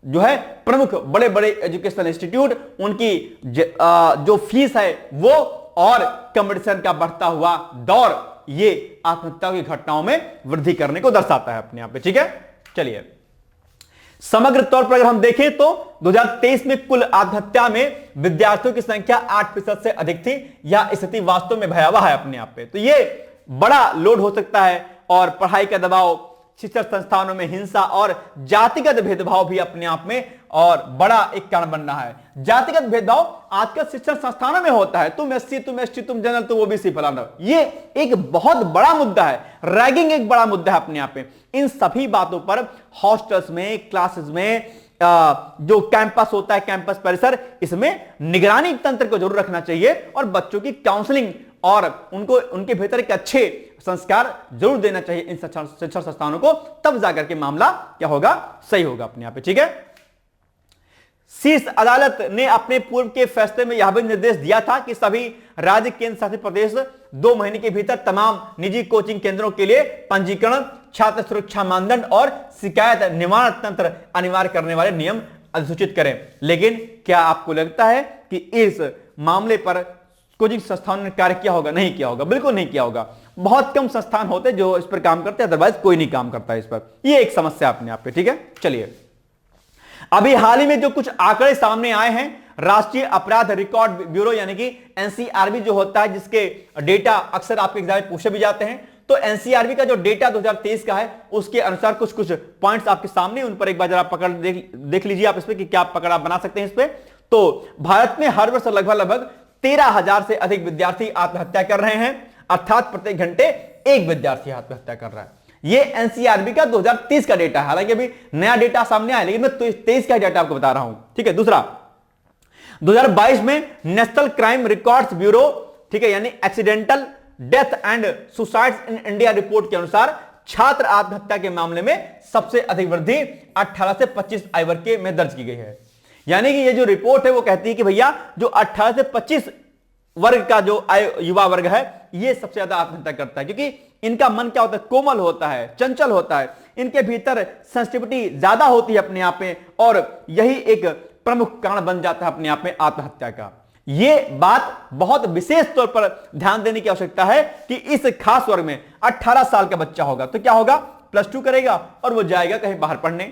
जो है प्रमुख बड़े बड़े एजुकेशनल इंस्टीट्यूट, उनकी जो फीस है वो और कंपटीशन का बढ़ता हुआ दौर, ये आत्महत्या की घटनाओं में वृद्धि करने को दर्शाता है अपने आप पे। ठीक है, चलिए समग्र तौर पर अगर हम देखें तो 2023 में कुल आत्महत्या में विद्यार्थियों की संख्या 8% से अधिक थी। यह स्थिति वास्तव में भयावह है अपने आप पे। तो ये बड़ा लोड हो सकता है और पढ़ाई का दबाव, शिक्षण संस्थानों में हिंसा और जातिगत भेदभाव भी अपने आप में और बड़ा एक कारण बन रहा है। जातिगत भेदभाव आजकल शिक्षण संस्थानों में होता है, तुम एससी, तुम एसटी, तुम जनरल, तुम ओबीसी, फलाना। ये एक बहुत बड़ा मुद्दा है। रैगिंग एक बड़ा मुद्दा है अपने आप में। इन सभी बातों पर हॉस्टल्स में, क्लासेस में, जो कैंपस होता है, कैंपस परिसर, इसमें निगरानी तंत्र को जरूर रखना चाहिए और बच्चों की काउंसलिंग और उनको उनके भीतर एक अच्छे संस्कार जरूर देना चाहिए इन शिक्षण संस्थानों को, तब जाकर के मामला क्या होगा, सही होगा अपने आप पे। ठीक है, शीर्ष अदालत ने अपने पूर्व के फैसले में यह भी निर्देश दिया था कि सभी राज्य केंद्र शासित प्रदेश 2 महीने के भीतर तमाम निजी कोचिंग केंद्रों के लिए पंजीकरण, छात्र सुरक्षा मानदंड और शिकायत निवारण तंत्र अनिवार्य करने वाले नियम अधिसूचित करें। लेकिन क्या आपको लगता है कि इस मामले पर कोचिंग संस्थानों ने कार्य किया होगा? नहीं किया होगा, बिल्कुल नहीं किया होगा। बहुत कम संस्थान होते हैं जो इस पर काम करते हैं, अदरवाइज कोई नहीं काम करता है इस पर। यह एक समस्या अपने आप पे। ठीक है, चलिए अभी हाल ही में जो कुछ आंकड़े सामने आए हैं, राष्ट्रीय अपराध रिकॉर्ड ब्यूरो यानी कि एनसीआरबी जो होता है, जिसके डेटा अक्सर आपके एग्जाम में पूछे भी जाते हैं, तो एनसीआरबी का जो डेटा 2023 का है उसके अनुसार कुछ कुछ पॉइंट्स आपके सामने, उन पर एक बार जरा पकड़ देख लीजिए आप इस पे कि क्या पकड़ आप बना सकते हैं इस पे। तो भारत में हर वर्ष लगभग 13,000 से अधिक विद्यार्थी आत्महत्या कर रहे हैं, अर्थात प्रत्येक घंटे एक विद्यार्थी आत्महत्या कर रहा है। ये एनसीआरबी का 2030 का डेटा है, हालांकि अभी नया डेटा सामने आया, लेकिन मैं 23 का डेटा आपको बता रहा हूं। ठीक है, दूसरा 2022 में नेशनल क्राइम रिकॉर्ड्स ब्यूरो, ठीक है, यानी accidental death and suicides in India report के अनुसार छात्र आत्महत्या के मामले में सबसे अधिक वृद्धि 18 से 25 आयु वर्ग के में दर्ज की गई है। यानी कि ये जो रिपोर्ट है वो कहती है कि भैया जो 18 से 25 वर्ग का जो युवा वर्ग है ये सबसे ज्यादा आत्महत्या करता है, क्योंकि इनका मन क्या होता है, कोमल होता है, चंचल होता है, इनके भीतर सेंसिटिविटी ज्यादा होती है अपने आप में, और यही एक प्रमुख कारण बन जाता है अपने आप में आत्महत्या का। ये बात बहुत विशेष तौर पर ध्यान देने की आवश्यकता है कि इस खास वर्ग में 18 साल का बच्चा होगा तो क्या होगा, +2 करेगा और वो जाएगा कहीं बाहर पढ़ने।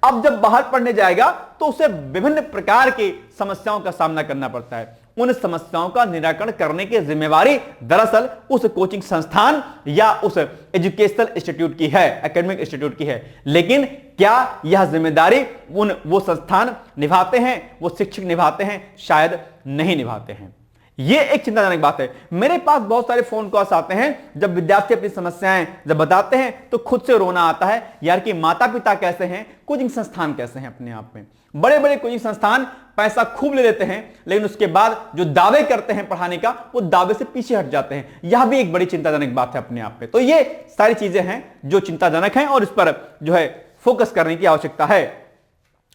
अब जब बाहर पढ़ने जाएगा तो उसे विभिन्न प्रकार की समस्याओं का सामना करना पड़ता है। उन समस्याओं का निराकरण करने की जिम्मेवारी दरअसल उस कोचिंग संस्थान या उस एजुकेशनल इंस्टीट्यूट की है, एकेडमिक इंस्टीट्यूट की है। लेकिन क्या यह जिम्मेदारी वो संस्थान निभाते हैं, वो शिक्षक निभाते हैं? शायद नहीं निभाते हैं। यह एक चिंताजनक बात है। मेरे पास बहुत सारे फोन कॉल्स आते हैं, जब विद्यार्थी अपनी समस्याएं जब बताते हैं तो खुद से रोना आता है यार कि माता पिता कैसे हैं, कोचिंग संस्थान कैसे हैं। अपने आप में बड़े बड़े कोचिंग संस्थान पैसा खूब ले लेते हैं, लेकिन उसके बाद जो दावे करते हैं पढ़ाने का, वो दावे से पीछे हट जाते हैं। यह भी एक बड़ी चिंताजनक बात है अपने आप में। तो ये सारी चीजें हैं जो चिंताजनक हैं और इस पर जो है फोकस करने की आवश्यकता है।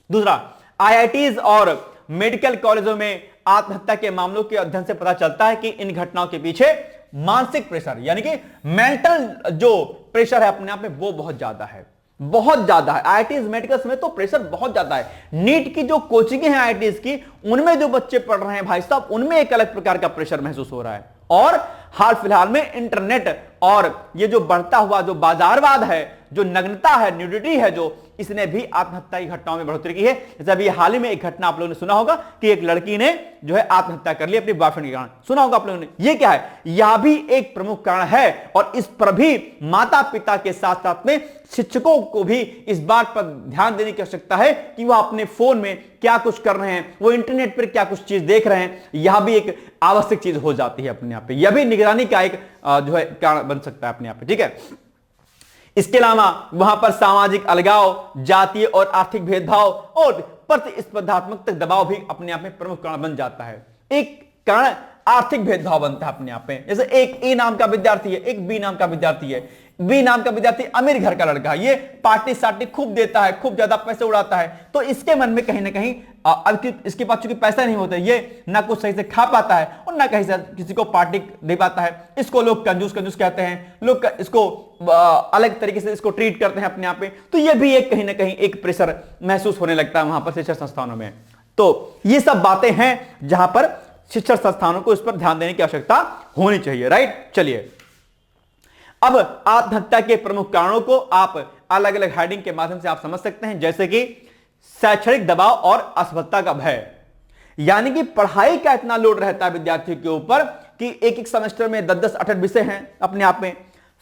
दूसरा, आईआईटीज और मेडिकल कॉलेजों में आत्महत्या के मामलों के अध्ययन से पता चलता है कि इन घटनाओं के पीछे मानसिक प्रेशर यानी कि मेंटल जो प्रेशर है अपने आप में वो बहुत ज्यादा है, बहुत ज्यादा है। आईआईटीज मेडिकल्स में तो प्रेशर बहुत ज्यादा है। नीट की जो कोचिंग है आईआईटीज की, उनमें जो बच्चे पढ़ रहे हैं भाई साहब, उनमें एक अलग प्रकार का प्रेशर महसूस हो रहा है। और हाल फिलहाल में इंटरनेट और ये जो बढ़ता हुआ जो बाजारवाद है, जो नग्नता है, न्यूडिटी है, जो इसने भी आत्महत्या की घटनाओं में बढ़ोतरी की है। जैसे अभी हाल ही में एक घटना आप लोगों ने सुना होगा कि एक लड़की ने जो है आत्महत्या कर ली अपने बॉयफ्रेंड के कारण, सुना होगा आप लोगों ने। ये क्या है? यह भी एक प्रमुख कारण है और इस पर भी माता पिता के साथ साथ में शिक्षकों को भी इस बात पर ध्यान देने की आवश्यकता है कि वह अपने फोन में क्या कुछ कर रहे हैं, वो इंटरनेट पर क्या कुछ चीज देख रहे हैं। यह भी एक आवश्यक चीज हो जाती है अपने आप पे। यह भी निगरानी का एक जो है कारण बन सकता है अपने आप पे, ठीक है। इसके अलावा वहां पर सामाजिक अलगाव, जातीय और आर्थिक भेदभाव और प्रतिस्पर्धात्मक दबाव भी अपने आप में प्रमुख कारण बन जाता है। एक कारण आर्थिक भेदभाव बनता है अपने आप में। जैसे एक ए नाम का विद्यार्थी है, एक बी नाम का विद्यार्थी है। बी नाम का विद्यार्थी अमीर घर का लड़का है, ये पार्टी सार्टी खूब देता है, खूब ज्यादा पैसे उड़ाता है, तो इसके मन में कहीं ना कहीं अब इसके पास चूंकि पैसा नहीं होता, ये ना कुछ सही से खा पाता है और ना कहीं से किसी को पार्टी दे पाता है। इसको लोग कंजूस कंजूस कहते हैं, लोग इसको अलग तरीके से इसको ट्रीट करते हैं अपने आप पे। तो ये भी एक कहीं ना कहीं एक प्रेशर महसूस होने लगता है वहां पर शिक्षण संस्थानों में। तो ये सब बातें हैं जहां पर शिक्षण संस्थानों को इस पर ध्यान देने की आवश्यकता होनी चाहिए, राइट। चलिए, अब आत्महत्या के प्रमुख कारणों को आप अलग अलग हेडिंग के माध्यम से आप समझ सकते हैं, जैसे कि शैक्षणिक दबाव और असफलता का भय, यानी कि पढ़ाई का इतना लोड रहता है विद्यार्थियों के ऊपर कि एक एक सेमेस्टर में 10-10, 8-8 विषय हैं अपने आप में,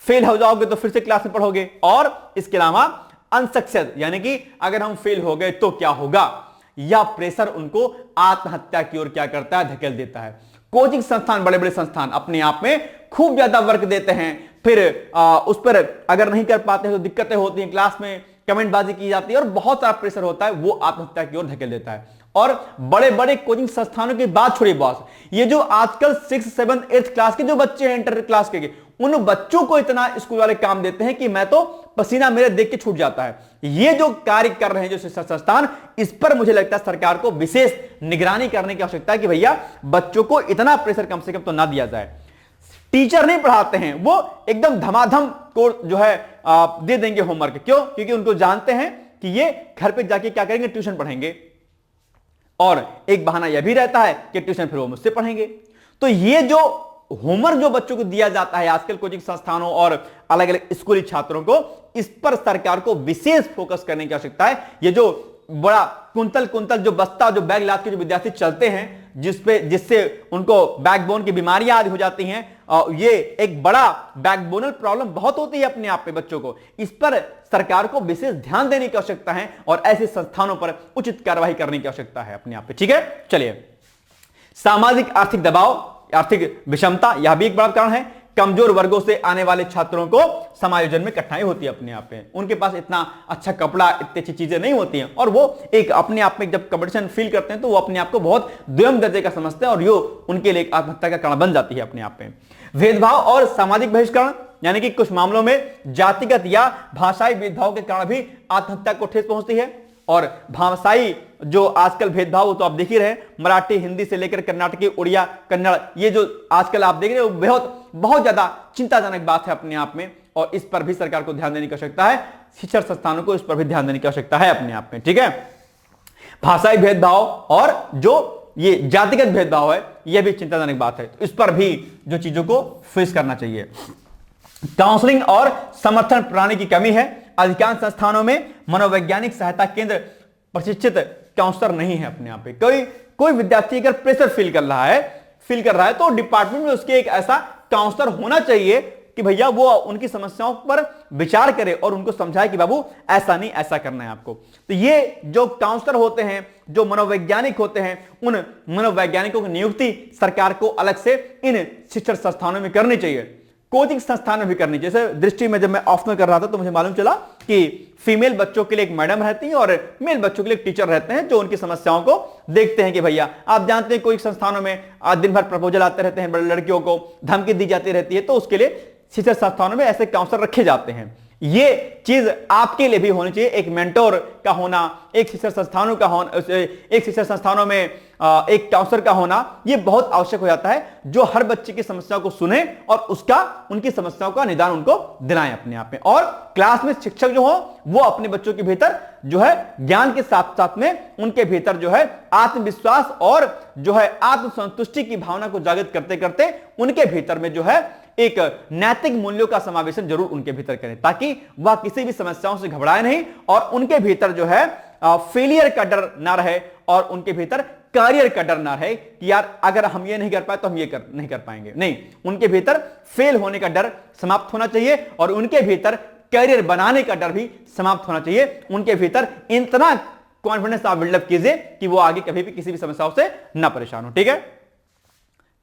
फेल हो जाओगे तो फिर से क्लास में पढ़ोगे। और इसके अलावा अनसक्सेस यानी कि अगर हम फेल हो गए तो क्या होगा, यह प्रेशर उनको आत्महत्या की ओर क्या करता है, धकेल देता है। कोचिंग संस्थान, बड़े बड़े संस्थान अपने आप में खूब ज्यादा वर्क देते हैं, फिर उस पर अगर नहीं कर पाते हैं तो दिक्कतें होती हैं, क्लास में कमेंटबाजी की जाती है और बहुत सारा प्रेशर होता है, वो आत्महत्या की ओर धकेल देता है। और बड़े बड़े कोचिंग संस्थानों की बात छोड़िए बॉस, ये जो आजकल 6, 7, 8 क्लास के जो बच्चे हैं, इंटर क्लास के, उन बच्चों को इतना स्कूल वाले काम देते हैं कि मैं तो पसीना मेरे देख के छूट जाता है। ये जो कार्य कर रहे हैं जो शिक्षा संस्थान, इस पर मुझे लगता है सरकार को विशेष निगरानी करने की आवश्यकता है कि भैया बच्चों को इतना प्रेशर कम से कम तो ना दिया जाए। टीचर नहीं पढ़ाते हैं, वो एकदम धमाधम कोर्स जो है दे देंगे होमवर्क। क्यों? क्योंकि उनको जानते हैं कि ये घर पे जाके क्या करेंगे, ट्यूशन पढ़ेंगे। और एक बहाना यह भी रहता है कि ट्यूशन फिर वो मुझसे पढ़ेंगे। तो ये जो होमवर्क जो बच्चों को दिया जाता है आजकल कोचिंग संस्थानों और अलग अलग स्कूली छात्रों को, इस पर सरकार को विशेष फोकस करने की आवश्यकता है। ये जो बड़ा कुंतल कुंतल जो बस्ता, जो बैग लाद के जो विद्यार्थी चलते हैं, जिससे उनको बैकबोन की बीमारियां आदि हो जाती हैं, ये एक बड़ा बैकबोनल प्रॉब्लम बहुत होती है अपने आप पे बच्चों को। इस पर सरकार को विशेष ध्यान देने की आवश्यकता है और ऐसे संस्थानों पर उचित कार्रवाई करने की आवश्यकता है अपने आप पे, ठीक है। चलिए, सामाजिक आर्थिक दबाव, आर्थिक विषमता, यह भी एक बड़ा कारण है। कमजोर वर्गों से आने वाले छात्रों को समायोजन में कठिनाई होती है अपने आप में, उनके पास इतना अच्छा कपड़ा, इतनी अच्छी चीजें नहीं होती हैं और वो एक अपने आप में जब कंपटीशन फील करते हैं तो वो अपने आप को बहुत द्विम दर्जे का समझते हैं और यो उनके लिए आत्महत्या का कारण बन जाती है अपने आप में। भेदभाव और सामाजिक बहिष्करण, यानी कि कुछ मामलों में जातिगत या भाषाई भेदभाव के कारण भी आत्महत्या को ठेस पहुंचती है। और भाषाई जो आजकल भेदभाव, तो आप देख ही रहे, मराठी, हिंदी से लेकर कर्नाटकी, उड़िया, कन्नड़, ये जो आजकल आप देख रहे हो बहुत ज्यादा चिंताजनक बात है अपने आप में और इस पर भी सरकार को ध्यान देने की आवश्यकता है। शिक्षण संस्थानों को इस पर भी ध्यान देने की आवश्यकता है अपने आप में, ठीक है। भाषाई भेदभाव और जो ये जातिगत भेदभाव है, यह भी चिंताजनक बात है, तो इस पर भी जो चीजों को फेस करना चाहिए। काउंसलिंग और समर्थन प्रणाली की कमी है। अधिकांश संस्थानों में मनोवैज्ञानिक सहायता केंद्र प्रशिक्षित काउंसलर नहीं है अपने आप पे। कोई विद्यार्थी अगर प्रेशर फील कर रहा है तो डिपार्टमेंट में उसके एक ऐसा काउंसलर होना चाहिए कि भैया वो उनकी समस्याओं पर विचार करे और उनको समझाए कि बाबू ऐसा नहीं, ऐसा करना है आपको। तो ये जो काउंसलर होते हैं, जो मनोवैज्ञानिक होते हैं, उन मनोवैज्ञानिकों की नियुक्ति सरकार को अलग से इन शिक्षण संस्थानों में करनी चाहिए, कोचिंग संस्थान में भी करनी चाहिए। जैसे दृष्टि में जब मैं ऑप्शनल कर रहा था तो मुझे मालूम चला कि फीमेल बच्चों के लिए एक मैडम रहती है और मेल बच्चों के लिए एक टीचर रहते हैं जो उनकी समस्याओं को देखते हैं कि भैया आप जानते हैं कोई संस्थानों में दिन भर प्रपोजल आते रहते हैं, बड़े लड़कियों को धमकी दी जाती रहती है, तो उसके लिए शिक्षण संस्थानों में ऐसे काउंसलर रखे जाते हैं। ये चीज आपके लिए भी होनी चाहिए। एक मेंटोर का होना, एक शिक्षण संस्थानों का होना, एक शिक्षण संस्थानों में एक काउंसलर का होना, ये बहुत आवश्यक हो जाता है, जो हर बच्चे की समस्याओं को सुने और उसका, उनकी समस्याओं का निदान उनको दिलाएं अपने आप में। और क्लास में शिक्षक जो हो वो अपने बच्चों के भीतर जो है ज्ञान के साथ साथ में उनके भीतर जो है आत्मविश्वास और जो है आत्मसंतुष्टि की भावना को जागृत करते करते उनके भीतर में जो है एक नैतिक मूल्यों का समावेशन जरूर उनके भीतर करें, ताकि वह किसी भी समस्याओं से घबराए नहीं और उनके भीतर जो है फेलियर का डर ना रहे और उनके भीतर करियर का डर ना रहे कि यार अगर हम ये नहीं कर पाए तो हम ये नहीं कर पाएंगे। नहीं, उनके भीतर फेल होने का डर समाप्त होना चाहिए और उनके भीतर करियर बनाने का डर भी समाप्त होना चाहिए। उनके भीतर इतना कॉन्फिडेंस आप बिल्डअप कीजिए कि वो आगे कभी भी किसी भी समस्याओं से ना परेशान हो। ठीक है,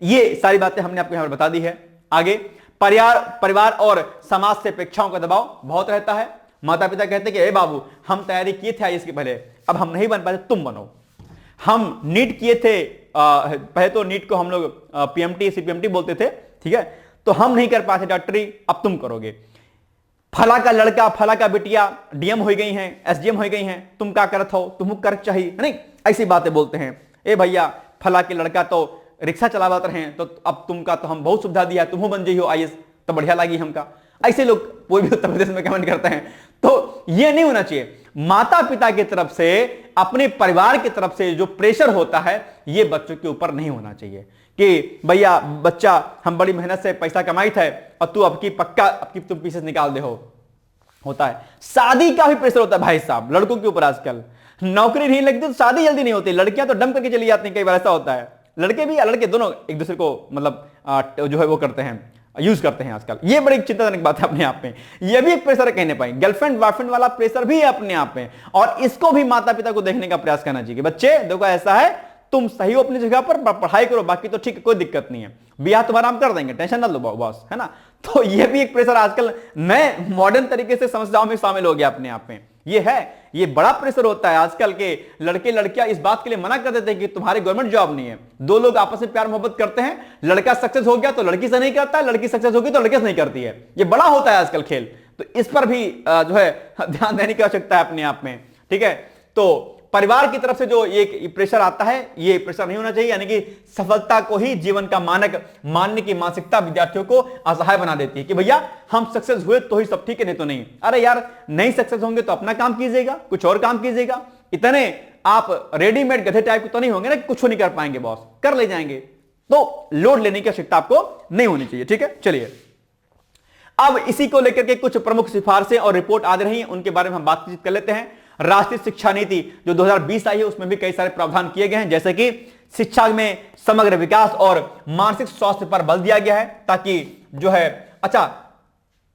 ये सारी बातें हमने आपको यहां पर बता दी है। आगे, परिवार और समाज से अपेक्षाओं का दबाव बहुत रहता है। माता पिता कहते हैं कि ए बाबू, हम तैयारी किए थे आईएएस के पहले, अब हम नहीं बन पाए, तुम बनो। हम नीट किए थे, पहले तो नीट को हम लोग पीएमटी सीपीएमटी बोलते थे, ठीक है, तो हम नहीं कर पाए थे डॉक्टरी, अब तुम करोगे। फला का लड़का, फला का बिटिया डीएम हो गई हैं, एसडीएम हो गई हैं, तुम क्या करत हो, तुम कर चाहिए नहीं, ऐसी बातें बोलते हैं। ए भैया, फला के लड़का तो रिक्शा चलावत रहे, तो अब तुमका तो हम बहुत सुविधा दिया, तुम बन जाइयो आईएएस, तो बढ़िया लगी हमका। ऐसे लोग कोई भी उत्तर प्रदेश में कमेंट करते हैं, तो ये नहीं होना चाहिए। माता पिता की तरफ से, अपने परिवार की तरफ से जो प्रेशर होता है, ये बच्चों के ऊपर नहीं होना चाहिए कि भैया बच्चा, हम बड़ी मेहनत से पैसा कमाई थे और तू अब तुम पीछे निकाल दे हो। होता है शादी का भी प्रेशर होता है भाई साहब, लड़कों के ऊपर आजकल नौकरी नहीं लगती तो शादी जल्दी नहीं होती, लड़कियां तो डम करके चली जाती हैं, कई बार ऐसा होता है। लड़के भी या लड़के दोनों एक दूसरे को मतलब जो है वो करते हैं, यूज करते हैं आजकल। ये बड़ी चिंताजनक बात है अपने आप में, ये भी एक प्रेशर है कहने पाए। गर्लफ्रेंड बॉयफ्रेंड वाला प्रेशर भी है अपने आप में, और इसको भी माता पिता को देखने का प्रयास करना चाहिए। बच्चे देखो, ऐसा है, तुम सही हो अपनी जगह पर, पढ़ाई करो, बाकी तो ठीक है, कोई दिक्कत नहीं है, ब्याह तुम्हारा हम कर देंगे, टेंशन ना लो बॉस, है ना। तो ये भी एक प्रेशर आजकल नए मॉडर्न तरीके से समस्याओं में शामिल हो गया अपने आप में। ये है, ये बड़ा प्रेशर होता है। आजकल के लड़के लड़कियां इस बात के लिए मना कर देते हैं कि तुम्हारे गवर्नमेंट जॉब नहीं है। दो लोग आपस में प्यार मोहब्बत करते हैं, लड़का सक्सेस हो गया तो लड़की से नहीं करता है, लड़की सक्सेस होगी तो लड़के से नहीं करती है। ये बड़ा होता है आजकल खेल, तो इस पर भी जो है ध्यान देने की आवश्यकता है अपने आप में। ठीक है, तो परिवार की तरफ से जो एक प्रेशर आता है, ये प्रेशर नहीं होना चाहिए। यानी कि सफलता को ही जीवन का मानक मानने की मानसिकता विद्यार्थियों को असहाय बना देती है कि भैया हम सक्सेस हुए तो ही सब ठीक है, नहीं तो नहीं। अरे यार, नहीं सक्सेस होंगे तो अपना काम कीजिएगा, कुछ और काम कीजिएगा। इतने आप रेडीमेड गधे टाइप के तो नहीं होंगे ना, कुछ नहीं कर पाएंगे बॉस, कर ले जाएंगे। तो लोड लेने की आवश्यकता आपको नहीं होनी चाहिए। ठीक है, चलिए अब इसी को लेकर के कुछ प्रमुख सिफारिशें और रिपोर्ट आ रही हैं, उनके बारे में हम बातचीत कर लेते हैं। राष्ट्रीय शिक्षा नीति जो 2020 आई है, उसमें भी कई सारे प्रावधान किए गए हैं, जैसे कि शिक्षा में समग्र विकास और मानसिक स्वास्थ्य पर बल दिया गया है, ताकि जो है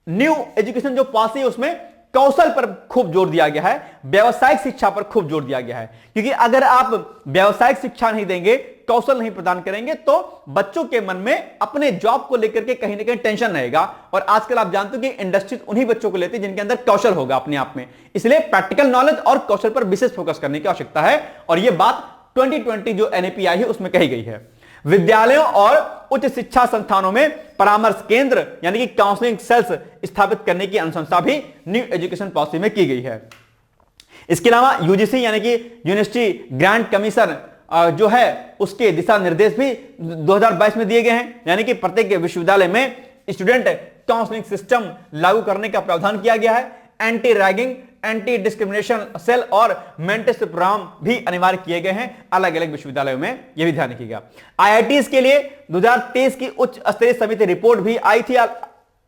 न्यू एजुकेशन जो पॉलिसी है उसमें कौशल पर खूब जोर दिया गया है, व्यावसायिक शिक्षा पर खूब जोर दिया गया है। क्योंकि अगर आप व्यावसायिक शिक्षा नहीं देंगे, कौशल नहीं प्रदान करेंगे, तो बच्चों के मन में अपने जॉब को लेकर के कहीं ना कहीं टेंशन रहेगा। और आजकल आप जानते हो कि इंडस्ट्री उन्हीं बच्चों को लेती है जिनके अंदर कौशल होगा अपने आप में। इसलिए प्रैक्टिकल नॉलेज और कौशल पर विशेष फोकस करने की आवश्यकता है, और यह बात 2020 जो एनईपी आई है उसमें कही गई है। विद्यालयों और उच्च शिक्षा संस्थानों में परामर्श केंद्र यानी कि काउंसलिंग सेल्स स्थापित करने की अनुशंसा भी न्यू एजुकेशन पॉलिसी में की गई है। इसके अलावा यूजीसी यानी कि यूनिवर्सिटी ग्रांट कमीशन जो है उसके दिशा निर्देश भी 2022 में दिए गए हैं, यानी कि प्रत्येक विश्वविद्यालय में स्टूडेंट काउंसलिंग सिस्टम लागू करने का प्रावधान किया गया है। Anti ragging, anti discrimination cell और मेंटरशिप प्रोग्राम भी अनिवार्य किए गए हैं अलग अलग विश्वविद्यालयों में, यह भी ध्यान रखिएगा। आईआईटीज के लिए 2023 की उच्च स्तरीय समिति रिपोर्ट भी आई थी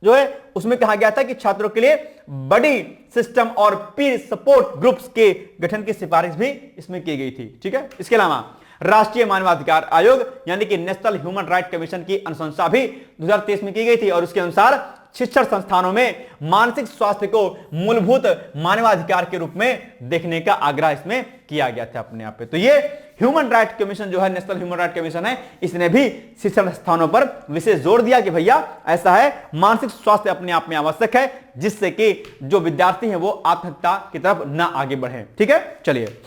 जो है, उसमें कहा गया था कि छात्रों के लिए बड़ी सिस्टम और पीर सपोर्ट ग्रुप्स के गठन की सिफारिश भी इसमें की गई थी। ठीक है, इसके अलावा राष्ट्रीय मानवाधिकार आयोग यानी कि नेशनल ह्यूमन राइट कमीशन की अनुशंसा भी 2023 में की गई थी, और उसके अनुसार शिक्षण संस्थानों में मानसिक स्वास्थ्य को मूलभूत मानवाधिकार के रूप में देखने का आग्रह इसमें किया गया था अपने आप पे। तो ये ह्यूमन राइट कमीशन जो है, नेशनल ह्यूमन राइट कमीशन है, इसने भी शिक्षण स्थानों पर विशेष जोर दिया कि भैया ऐसा है, मानसिक स्वास्थ्य अपने आप में आवश्यक है, जिससे कि जो विद्यार्थी हैं वो आत्महत्या की तरफ ना आगे बढ़े। ठीक है, चलिए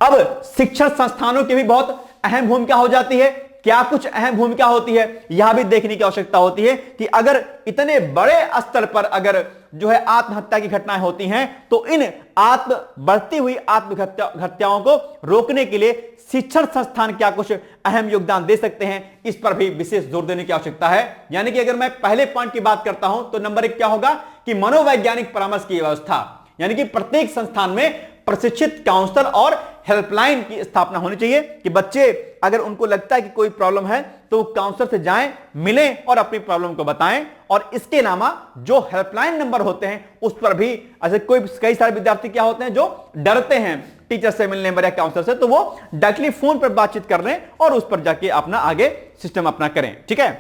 अब शिक्षण संस्थानों की भी बहुत अहम भूमिका हो जाती है। क्या कुछ अहम भूमिका होती है, यह भी देखने की आवश्यकता होती है कि अगर इतने बड़े स्तर पर अगर जो है आत्महत्या की घटनाएं होती हैं तो इन बढ़ती हुई आत्महत्याओं को रोकने के लिए शिक्षण संस्थान क्या कुछ अहम योगदान दे सकते हैं, इस पर भी विशेष जोर देने की आवश्यकता है। यानी कि अगर मैं पहले पॉइंट की बात करता हूं तो नंबर 1 क्या होगा कि मनोवैज्ञानिक परामर्श की व्यवस्था, यानी कि प्रत्येक संस्थान में प्रशिक्षित काउंसलर और हेल्पलाइन की स्थापना होनी चाहिए कि बच्चे अगर उनको लगता है कि कोई प्रॉब्लम है तो काउंसलर से जाएं, मिलें और अपनी प्रॉब्लम को बताएं। और इसके अलावा जो हेल्पलाइन नंबर होते हैं उस पर भी ऐसे कई सारे विद्यार्थी क्या होते हैं जो डरते हैं टीचर से मिलने या काउंसलर से, तो वो डायरेक्टली फोन पर बातचीत कर लें और उस पर जाके अपना आगे सिस्टम अपना करें। ठीक है।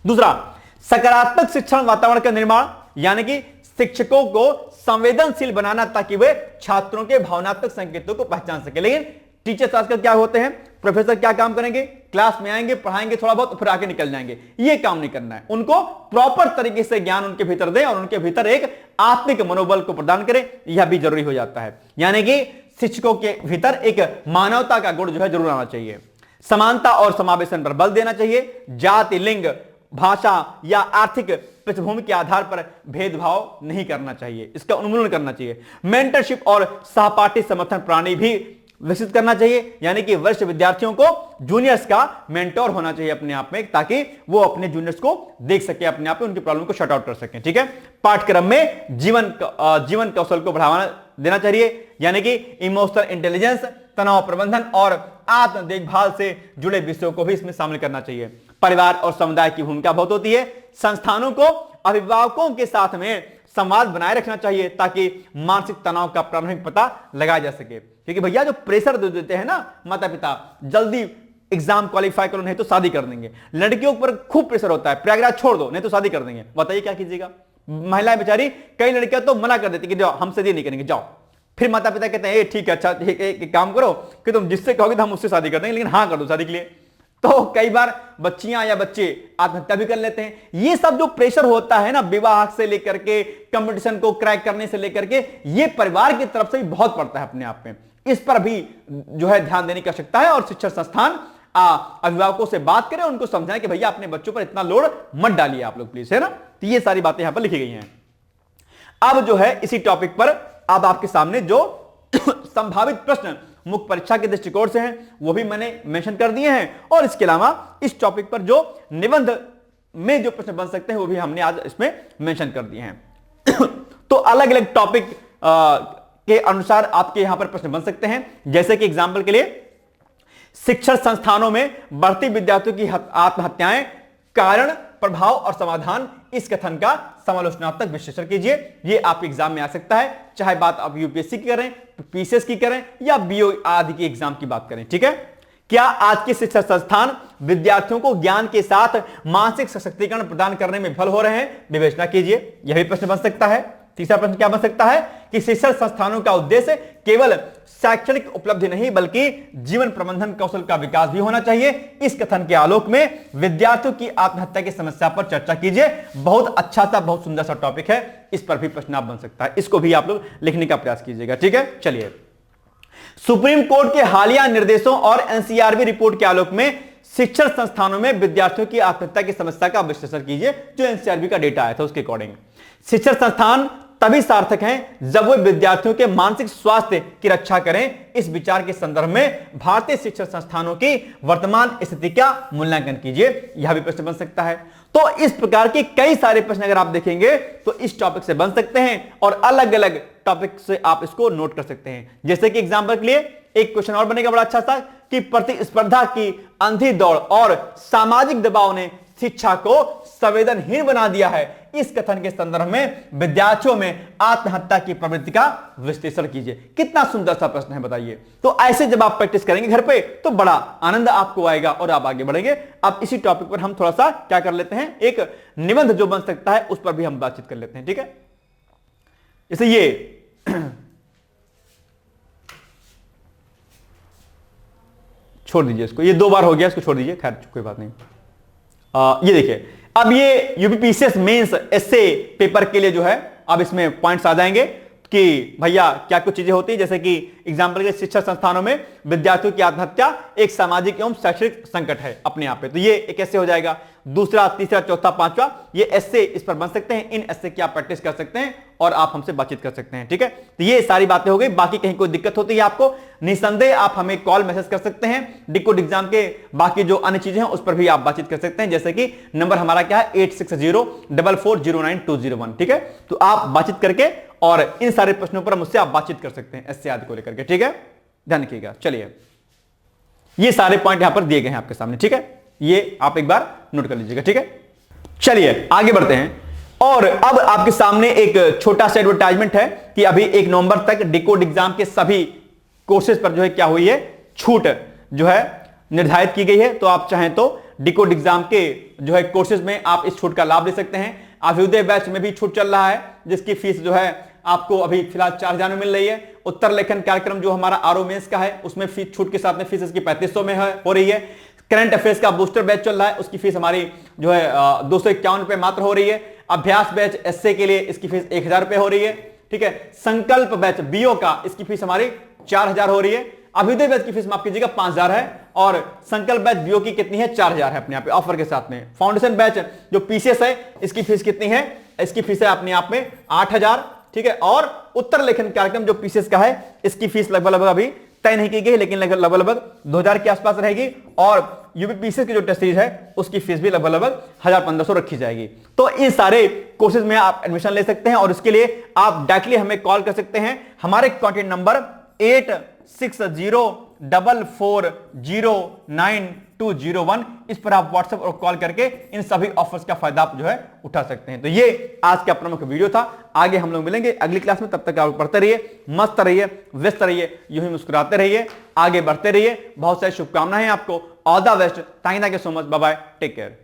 दूसरा, सकारात्मक शिक्षण वातावरण का निर्माण, यानी कि शिक्षकों को संवेदनशील बनाना ताकि वे छात्रों के भावनात्मक संकेतों को पहचान सके। लेकिन टीचर्स आजकल क्या होते हैं, प्रोफेसर क्या काम करेंगे, क्लास में आएंगे, पढ़ाएंगे थोड़ा बहुत, फिर आगे निकल जाएंगे। ये काम नहीं करना है, उनको प्रॉपर तरीके से ज्ञान उनके भीतर दें और उनके भीतर एक आत्मिक मनोबल को प्रदान करें, यह भी जरूरी हो जाता है। यानी कि शिक्षकों के भीतर एक मानवता का गुण जो है जरूर आना चाहिए। समानता और समावेशन पर बल देना चाहिए। जाति, लिंग, भाषा या आर्थिक पृष्ठभूमि के आधार पर भेदभाव नहीं करना चाहिए, इसका उन्मूलन करना चाहिए। मेंटरशिप और सहपाठी समर्थन प्रणाली भी विकसित करना चाहिए, यानी कि वरिष्ठ विद्यार्थियों को जूनियर्स का मेंटोर होना चाहिए अपने आप में, ताकि वो अपने जूनियर्स को देख सके, अपने आप में उनकी प्रॉब्लम को शट आउट कर सकें। ठीक है। पाठ्यक्रम में जीवन कौशल को बढ़ावा देना चाहिए, यानी कि इमोशनल इंटेलिजेंस, तनाव प्रबंधन और आत्म देखभाल से जुड़े विषयों को भी इसमें शामिल करना चाहिए। परिवार और समुदाय की भूमिका बहुत होती है। संस्थानों को अभिभावकों के साथ में संवाद बनाए रखना चाहिए ताकि मानसिक तनाव का प्रारंभिक पता लगाया जा सके। क्योंकि भैया जो प्रेशर दे देते हैं ना माता पिता, जल्दी एग्जाम क्वालिफाई करो नहीं तो शादी कर देंगे, लड़कियों पर खूब प्रेशर होता है, प्रयागराज छोड़ दो नहीं तो शादी कर देंगे, बताइए क्या कीजिएगा। महिलाएं बेचारी, कई लड़कियां तो मना कर देती कि जाओ हमसे ये नहीं करेंगे, जाओ। फिर माता पिता कहते हैं ठीक है, अच्छा एक काम करो कि तुम जिससे कहोगे तो हम उससे शादी कर देंगे, लेकिन हाँ कर दो शादी के लिए। तो कई बार बच्चियां या बच्चे आत्महत्या भी कर लेते हैं। ये सब जो प्रेशर होता है ना, विवाह से लेकर के कंपटीशन को क्रैक करने से लेकर के, ये परिवार की तरफ से भी बहुत पड़ता है अपने आप में। इस पर भी जो है ध्यान देने की आवश्यकता है और शिक्षण संस्थान अभिभावकों से बात करें, उनको समझाएं कि भैया अपने बच्चों पर इतना लोड मत डालिए आप लोग प्लीज, है ना। तो ये सारी बातें यहां पर लिखी गई हैं। अब जो है इसी टॉपिक पर अब आपके सामने जो संभावित प्रश्न मुख्य परीक्षा के दृष्टिकोण से हैं वो भी मैंने मेंशन कर दिए हैं, और इसके अलावा इस टॉपिक पर जो निबंध में जो प्रश्न बन सकते हैं वो भी हमने आज इसमें मेंशन कर दिए हैं। तो अलग अलग टॉपिक के अनुसार आपके यहां पर प्रश्न बन सकते हैं, जैसे कि एग्जाम्पल के लिए शिक्षण संस्थानों में बढ़ती विद्यार्थियों की आत्महत्याएं, कारण, प्रभाव और समाधान, इस कथन का समालोचनात्मक विश्लेषण कीजिए। ये आपके एग्जाम में आ सकता है, चाहे बात आप यूपीएससी की करें, पीसीएस की करें या बीओ आदि की एग्जाम की बात करें। ठीक है। क्या आज के शिक्षण संस्थान विद्यार्थियों को ज्ञान के साथ मानसिक सशक्तिकरण प्रदान करने में विफल हो रहे हैं? विवेचना कीजिए, यह भी प्रश्न बन सकता है। तीसरा प्रश्न क्या बन सकता है कि शिक्षण संस्थानों का उद्देश्य केवल शैक्षणिक उपलब्धि नहीं बल्कि जीवन प्रबंधन कौशल का विकास भी होना चाहिए। इस कथन के आलोक में विद्यार्थियों की आत्महत्या की समस्या पर चर्चा कीजिए। बहुत अच्छा सा, बहुत सुंदर सा टॉपिक है, इस पर भी प्रश्न आप बन सकता है, इसको भी आप लोग लिखने का प्रयास कीजिएगा। ठीक है। चलिए, सुप्रीम कोर्ट के हालिया निर्देशों और एनसीआरबी रिपोर्ट के आलोक में शिक्षण संस्थानों में विद्यार्थियों की आत्महत्या की समस्या का विश्लेषण कीजिए। जो एनसीआरबी का डेटा आया था उसके अकॉर्डिंग शिक्षण संस्थान तभी सार्थक हैं जब वे विद्यार्थियों के मानसिक स्वास्थ्य की रक्षा करें। इस विचार के संदर्भ में भारतीय शिक्षण संस्थानों की वर्तमान स्थिति का मूल्यांकन कीजिए, यह भी प्रश्न बन सकता है। तो इस प्रकार के कई सारे प्रश्न अगर आप देखेंगे तो इस टॉपिक से बन सकते हैं और अलग अलग टॉपिक से आप इसको नोट कर सकते हैं। जैसे कि एग्जांपल के लिए एक क्वेश्चन और बनेगा बड़ा अच्छा सा कि प्रतिस्पर्धा की अंधी दौड़ और सामाजिक दबाव ने शिक्षा को संवेदनहीन बना दिया है। इस कथन के संदर्भ में विद्यार्थियों में आत्महत्या की प्रवृत्ति का विश्लेषण कीजिए। कितना सुंदर सा प्रश्न है बताइए। तो ऐसे जब आप प्रैक्टिस करेंगे घर पे तो बड़ा आनंद आपको आएगा और आप आगे बढ़ेंगे। अब इसी टॉपिक पर हम थोड़ा सा क्या कर लेते हैं, एक निबंध जो बन सकता है उस पर भी हम बातचीत कर लेते हैं। ठीक है। जैसे ये छोड़ दीजिए इसको, ये 2 बार हो गया, इसको छोड़ दीजिए, खैर कोई बात नहीं। ये देखिए, अब ये यूपीपीसीएस मेंस एसए पेपर के लिए जो है अब इसमें पॉइंट्स आ जाएंगे। कि भैया क्या कुछ चीजें होती है, जैसे कि एग्जाम्पल के शिक्षण संस्थानों में विद्यार्थियों की आत्महत्या एक सामाजिक एवं शैक्षणिक संकट है अपने आप पे, तो ये एक ऐसे हो जाएगा। दूसरा, तीसरा, चौथा, पांचवा, ये ऐसे इस पर बन सकते हैं। इन ऐसे की आप प्रैक्टिस कर सकते हैं और आप हमसे बातचीत कर सकते हैं। ठीक है, तो ये सारी बातें हो गई। बाकी कहीं कोई दिक्कत होती है आपको, निसंदेह आप हमें कॉल मैसेज कर सकते हैं। डिकोड एग्जाम के बाकी जो अन्य चीजें हैं उस पर भी आप बातचीत कर सकते हैं, जैसे कि नंबर हमारा क्या है 8604409201। ठीक है, तो आप बातचीत करके और इन सारे प्रश्नों पर मुझसे आप बातचीत कर सकते हैं एसए आदि को लेकर के। ठीक है, ध्यान रखिएगा। चलिए, ये सारे पॉइंट यहां पर दिए गए हैं आपके सामने। ठीक है, ये आप एक बार नोट कर लीजिएगा। ठीक है, चलिए आगे बढ़ते हैं। और अब आपके सामने एक छोटा सा एडवर्टाइजमेंट है कि अभी 1 नवंबर तक डिकोड एग्जाम के सभी कोर्सेज पर जो है क्या हुई है, छूट जो है निर्धारित की गई है। तो आप चाहें तो डिकोड एग्जाम के जो है कोर्सेज में आप इस छूट का लाभ ले सकते हैं। अभ्युदय बैच में भी छूट चल रहा है, जिसकी फीस जो है आपको अभी फिलहाल 4000 में मिल रही है। उत्तर लेखन कार्यक्रम जो हमारा आरओ मेंस का है, उसमें फीस छूट के साथ में फीस इसकी 3500 में हो रही है। करंट अफेयर्स का बूस्टर बैच चल रहा है, उसकी फीस हमारी जो है 251 रुपए मात्र हो रही है। अभ्यास बैच एसए के लिए इसकी फीस 1000 रुपए हो रही है। ठीक है, संकल्प बैच बीओ का इसकी फीस हमारी 4000 हो रही है। अभ्युदय बैच की फीस माफ कीजिएगा 5000 है, और संकल्प बैच बीओ की कितनी है 4000 है अपने आप ऑफर के साथ में। फाउंडेशन बैच जो पीसीएस है इसकी फीस कितनी है, इसकी फीस है अपने आप में 8000। ठीक है, और उत्तर लेखन कार्यक्रम जो पीसीएस का है इसकी फीस लगभग अभी तय नहीं की गई, लेकिन लगभग 2000 के आसपास रहेगी। और यूपीपीसीएस की जो टेस्ट सीरीज है उसकी फीस भी लगभग 1500 रखी जाएगी। तो इन सारे कोर्सेज में आप एडमिशन ले सकते हैं, और इसके लिए आप डायरेक्टली हमें कॉल कर सकते हैं। हमारे कॉन्टैक्ट नंबर 8604409201, इस पर आप व्हाट्सएप और कॉल करके इन सभी ऑफर्स का फायदा आप जो है उठा सकते हैं। तो ये आज का प्रमुख वीडियो था। आगे हम लोग मिलेंगे अगली क्लास में, तब तक आप पढ़ते रहिए, मस्त रहिए, व्यस्त रहिए, यूं ही मुस्कुराते रहिए, आगे बढ़ते रहिए। बहुत सारी शुभकामनाएं आपको। All the best. Thank you so much. Bye bye, take care.